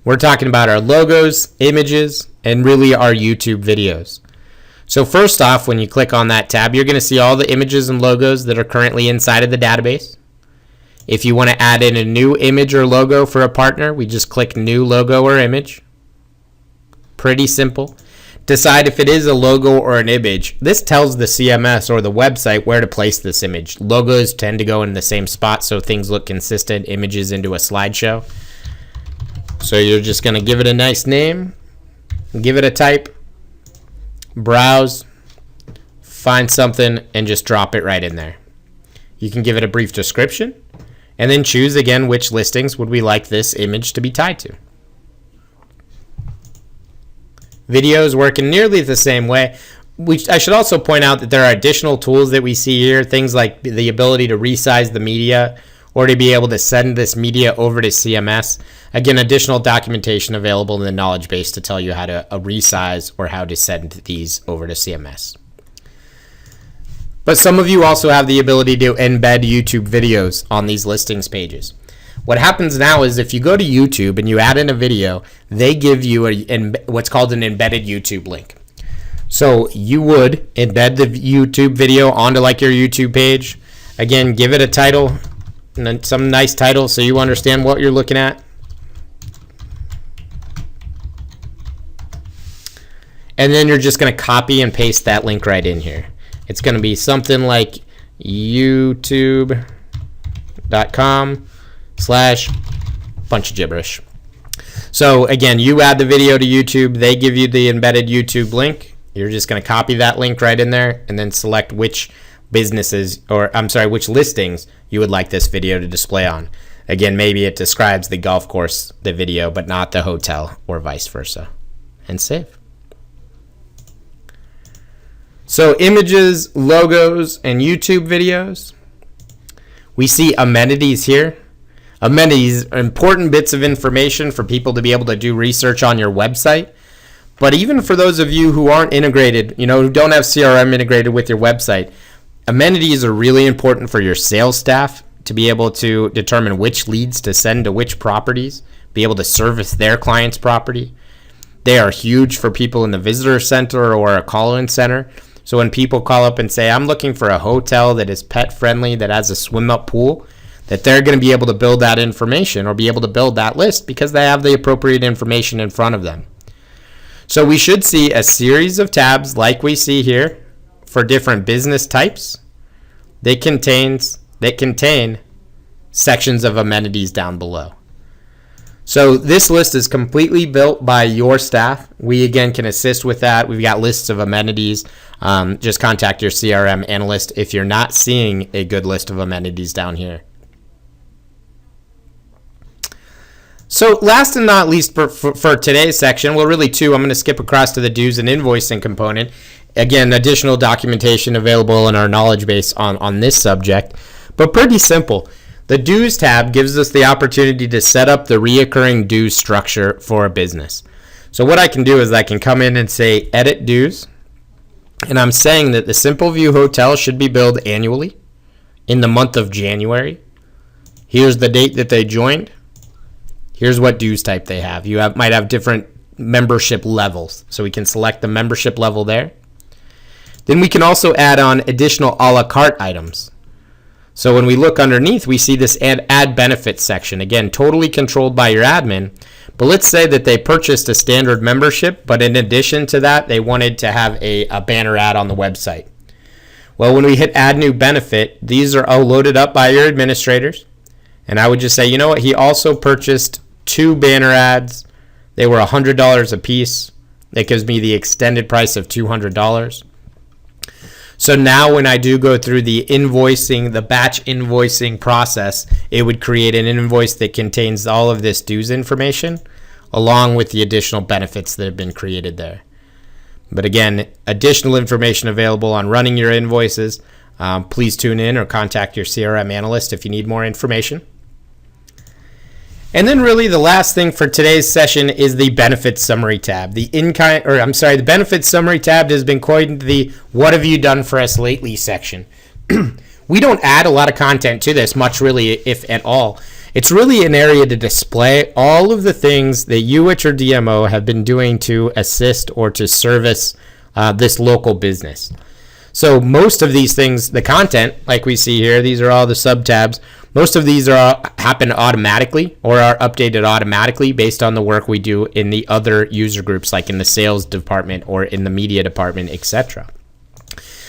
we're talking about our logos, images, and really our YouTube videos. So first off, when you click on that tab, you're going to see all the images and logos that are currently inside of the database. If you want to add in a new image or logo for a partner, we just click new logo or image. Pretty simple. Decide if it is a logo or an image. This tells the CMS or the website where to place this image. Logos tend to go in the same spot so things look consistent, images into a slideshow. So you're just going to give it a nice name, give it a type, browse, find something, and just drop it right in there. You can give it a brief description, and then choose again which listings would we like this image to be tied to. Videos work in nearly the same way. I should also point out that there are additional tools that we see here, things like the ability to resize the media or to be able to send this media over to CMS. Again, additional documentation available in the knowledge base to tell you how to resize or how to send these over to CMS. But some of you also have the ability to embed YouTube videos on these listings pages. What happens now is if you go to YouTube and you add in a video, they give you what's called an embedded YouTube link. So you would embed the YouTube video onto like your YouTube page. Again, give it a title, and then some nice title so you understand what you're looking at. And then you're just going to copy and paste that link right in here. It's going to be something like youtube.com/bunch of gibberish. So again, you add the video to YouTube, they give you the embedded YouTube link. You're just going to copy that link right in there and then select which businesses, or I'm sorry, which listings you would like this video to display on. Again, maybe it describes the golf course, the video, but not the hotel, or vice versa. And save. So images, logos, and YouTube videos. We see amenities here. Amenities are important bits of information for people to be able to do research on your website. But even for those of you who aren't integrated, who don't have CRM integrated with your website, amenities are really important for your sales staff to be able to determine which leads to send to which properties, be able to service their client's property. They are huge for people in the visitor center or a call-in center. So when people call up and say, I'm looking for a hotel that is pet friendly, that has a swim-up pool, that they're going to be able to build that information or be able to build that list because they have the appropriate information in front of them. So we should see a series of tabs like we see here for different business types. They contain sections of amenities down below. So this list is completely built by your staff. We, again, can assist with that. We've got lists of amenities. Just contact your CRM analyst if you're not seeing a good list of amenities down here. So last and not least for today's section, well, really two. I'm going to skip across to the dues and invoicing component. Again, additional documentation available in our knowledge base on this subject, but pretty simple. The dues tab gives us the opportunity to set up the reoccurring dues structure for a business. So what I can do is I can come in and say edit dues, and I'm saying that the Simple View Hotel should be billed annually in the month of January. Here's the date that they joined. Here's what dues type they have. You might have different membership levels, so we can select the membership level there. Then we can also add on additional a la carte items. So when we look underneath, we see this add benefits section. Again, totally controlled by your admin. But let's say that they purchased a standard membership, but in addition to that, they wanted to have a banner ad on the website. Well, when we hit add new benefit, these are all loaded up by your administrators. And I would just say, you know what? He also purchased 2 banner ads. They were $100 a piece. That gives me the extended price of $200. So now when I do go through the invoicing, the batch invoicing process, it would create an invoice that contains all of this dues information along with the additional benefits that have been created there. But again, additional information available on running your invoices. Please tune in or contact your CRM analyst if you need more information. And then really the last thing for today's session is the benefits summary tab. The benefits summary tab has been coined the what have you done for us lately section. We don't add a lot of content to this, much really, if at all. It's really an area to display all of the things that you at your DMO have been doing to assist or to service this local business. So most of these things, the content, like we see here, these are all the sub-tabs. Most of these happen automatically or are updated automatically based on the work we do in the other user groups, like in the sales department or in the media department, etc.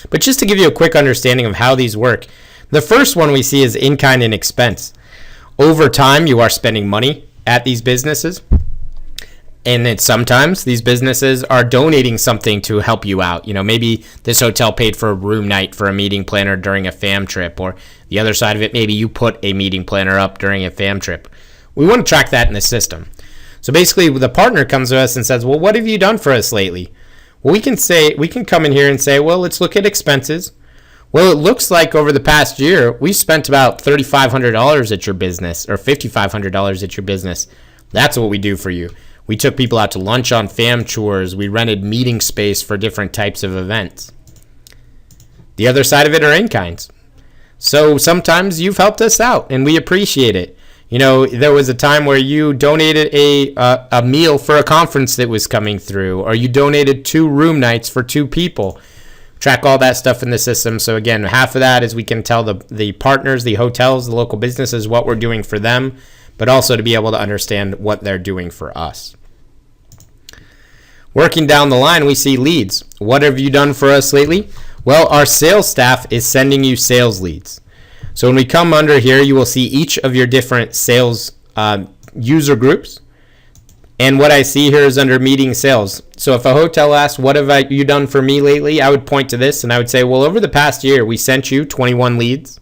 But just to give you a quick understanding of how these work, the first one we see is in-kind and expense. Over time, you are spending money at these businesses. And then sometimes these businesses are donating something to help you out. Maybe this hotel paid for a room night for a meeting planner during a fam trip, or the other side of it, maybe you put a meeting planner up during a fam trip. We want to track that in the system. So basically, the partner comes to us and says, well, what have you done for us lately? Well, we can come in here and say, well, let's look at expenses. Well, it looks like over the past year, we spent about $3,500 at your business or $5,500 at your business. That's what we do for you. We took people out to lunch on fam tours. We rented meeting space for different types of events. The other side of it are in-kinds. So sometimes you've helped us out, and we appreciate it. There was a time where you donated a meal for a conference that was coming through, or you donated 2 room nights for 2 people. Track all that stuff in the system. So again, half of that is we can tell the partners, the hotels, the local businesses what we're doing for them, but also to be able to understand what they're doing for us. Working down the line, we see leads. What have you done for us lately? Well, our sales staff is sending you sales leads. So when we come under here, you will see each of your different sales user groups. And what I see here is under meeting sales. So if a hotel asks, what have you done for me lately? I would point to this and I would say, well, over the past year, we sent you 21 leads.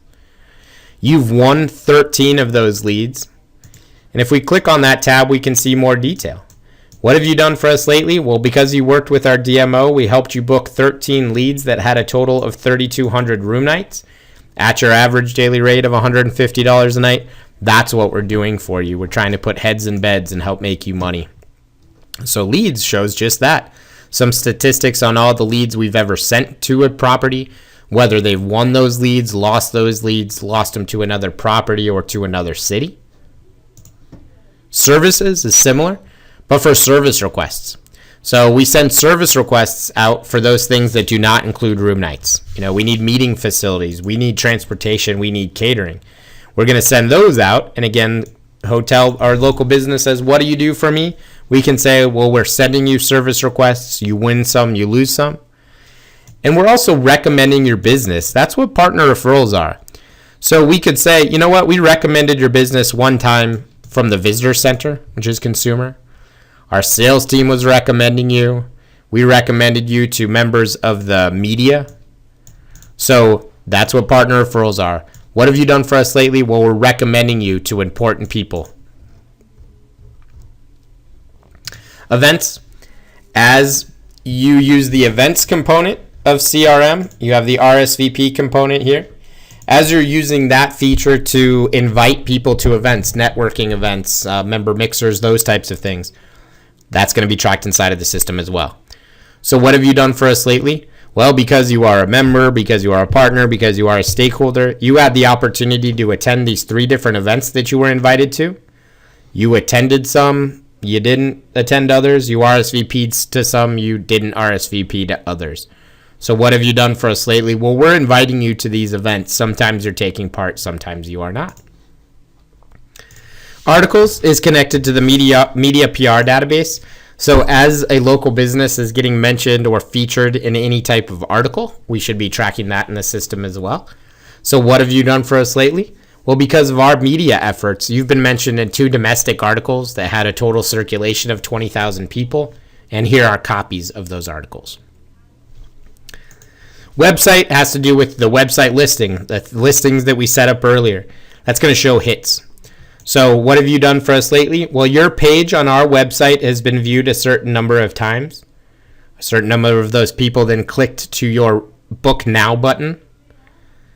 You've won 13 of those leads. And if we click on that tab, we can see more detail. What have you done for us lately? Well, because you worked with our DMO, we helped you book 13 leads that had a total of 3,200 room nights at your average daily rate of $150 a night. That's what we're doing for you. We're trying to put heads in beds and help make you money. So leads shows just that. Some statistics on all the leads we've ever sent to a property, whether they've won those leads, lost those leads, lost them to another property or to another city. Services is similar, but for service requests. So we send service requests out for those things that do not include room nights. We need meeting facilities, we need transportation, we need catering. We're going to send those out. And again, hotel or local business says, what do you do for me? We can say, well, we're sending you service requests. You win some, you lose some. And we're also recommending your business. That's what partner referrals are. So we could say, you know what? We recommended your business one time from the visitor center, which is consumer. Our sales team was recommending you. We recommended you to members of the media. So that's what partner referrals are. What have you done for us lately? Well, we're recommending you to important people. Events. As you use the events component of CRM, you have the RSVP component here. As you're using that feature to invite people to events, networking events, member mixers, those types of things, that's going to be tracked inside of the system as well. So what have you done for us lately? Well, because you are a member, because you are a partner, because you are a stakeholder, you had the opportunity to attend these 3 different events that you were invited to. You attended some, you didn't attend others, you RSVP'd to some, you didn't RSVP to others. So what have you done for us lately? Well, we're inviting you to these events. Sometimes you're taking part, sometimes you are not. Articles is connected to the media PR database. So as a local business is getting mentioned or featured in any type of article, we should be tracking that in the system as well. So what have you done for us lately? Well, because of our media efforts, you've been mentioned in 2 domestic articles that had a total circulation of 20,000 people, and here are copies of those articles. Website has to do with the website listing, the listings that we set up earlier. That's going to show hits. So what have you done for us lately? Well, your page on our website has been viewed a certain number of times. A certain number of those people then clicked to your Book Now button.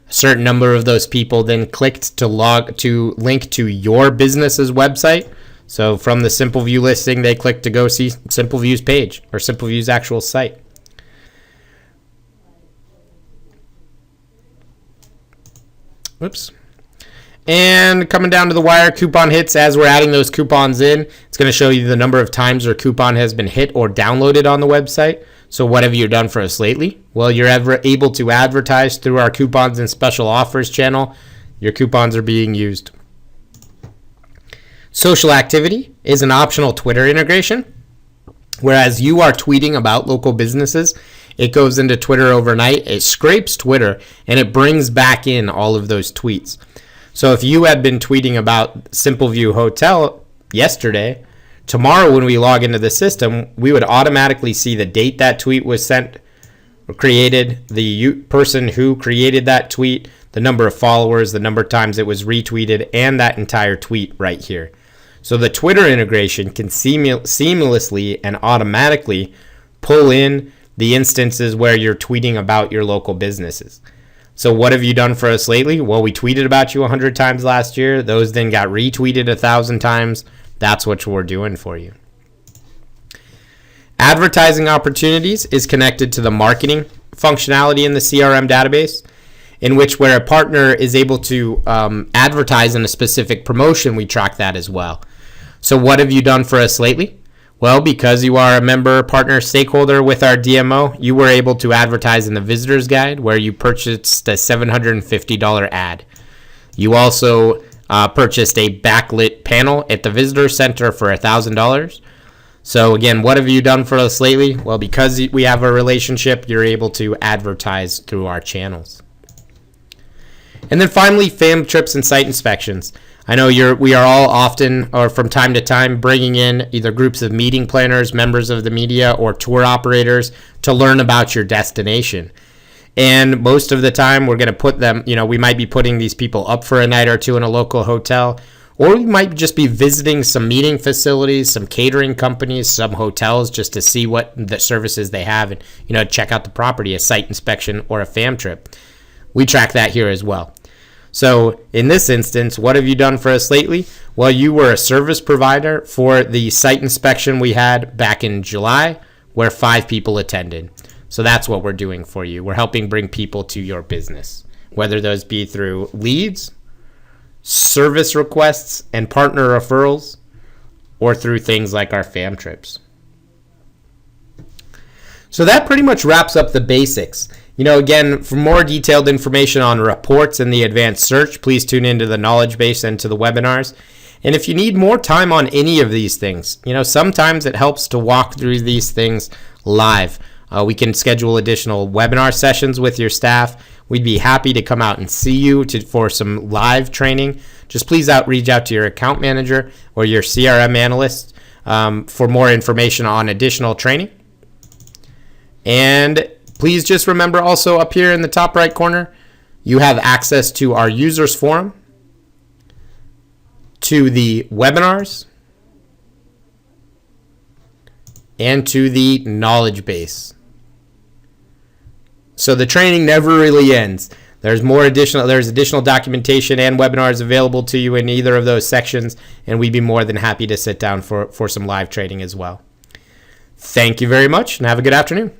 A certain number of those people then clicked to link to your business's website. So from the Simple View listing, they clicked to go see Simple View's page or Simple View's actual site. Whoops. And coming down to the wire, coupon hits. As we're adding those coupons in, it's going to show you the number of times your coupon has been hit or downloaded on the website. So what have you done for us lately? Well, you're able to advertise through our coupons and special offers channel. Your coupons are being used. Social activity is an optional Twitter integration. Whereas you are tweeting about local businesses, it goes into Twitter overnight. It scrapes Twitter and it brings back in all of those tweets. So if you had been tweeting about Simple View Hotel yesterday, tomorrow when we log into the system, we would automatically see the date that tweet was sent or created, the person who created that tweet, the number of followers, the number of times it was retweeted, and that entire tweet right here. So the Twitter integration can seamlessly and automatically pull in the instances where you're tweeting about your local businesses. So what have you done for us lately? Well, we tweeted about you 100 times last year. Those then got retweeted 1,000 times. That's what we're doing for you. Advertising opportunities is connected to the marketing functionality in the CRM database. in which where a partner is able to advertise in a specific promotion, we track that as well. So what have you done for us lately? Well, because you are a member, partner, stakeholder with our DMO, you were able to advertise in the Visitor's Guide where you purchased a $750 ad. You also purchased a backlit panel at the Visitor Center for $1,000. So again, what have you done for us lately? Well, because we have a relationship, you're able to advertise through our channels. And then finally, fam trips and site inspections. I know we are all often or from time to time bringing in either groups of meeting planners, members of the media, or tour operators to learn about your destination. And most of the time we're going to put them, we might be putting these people up for a night or two in a local hotel, or we might just be visiting some meeting facilities, some catering companies, some hotels just to see what the services they have and, check out the property, a site inspection or a fam trip. We track that here as well. So in this instance, what have you done for us lately? Well, you were a service provider for the site inspection we had back in July where 5 people attended. So that's what we're doing for you. We're helping bring people to your business, whether those be through leads, service requests, and partner referrals, or through things like our fam trips. So that pretty much wraps up the basics. Again, for more detailed information on reports and the advanced search, please tune into the knowledge base and to the webinars. And if you need more time on any of these things, sometimes it helps to walk through these things live. We can schedule additional webinar sessions with your staff. We'd be happy to come out and see you for some live training. Just please reach out to your account manager or your CRM analyst for more information on additional training. And please just remember also up here in the top right corner, you have access to our users forum, to the webinars, and to the knowledge base. So the training never really ends. There's additional documentation and webinars available to you in either of those sections, and we'd be more than happy to sit down for some live training as well. Thank you very much, and have a good afternoon.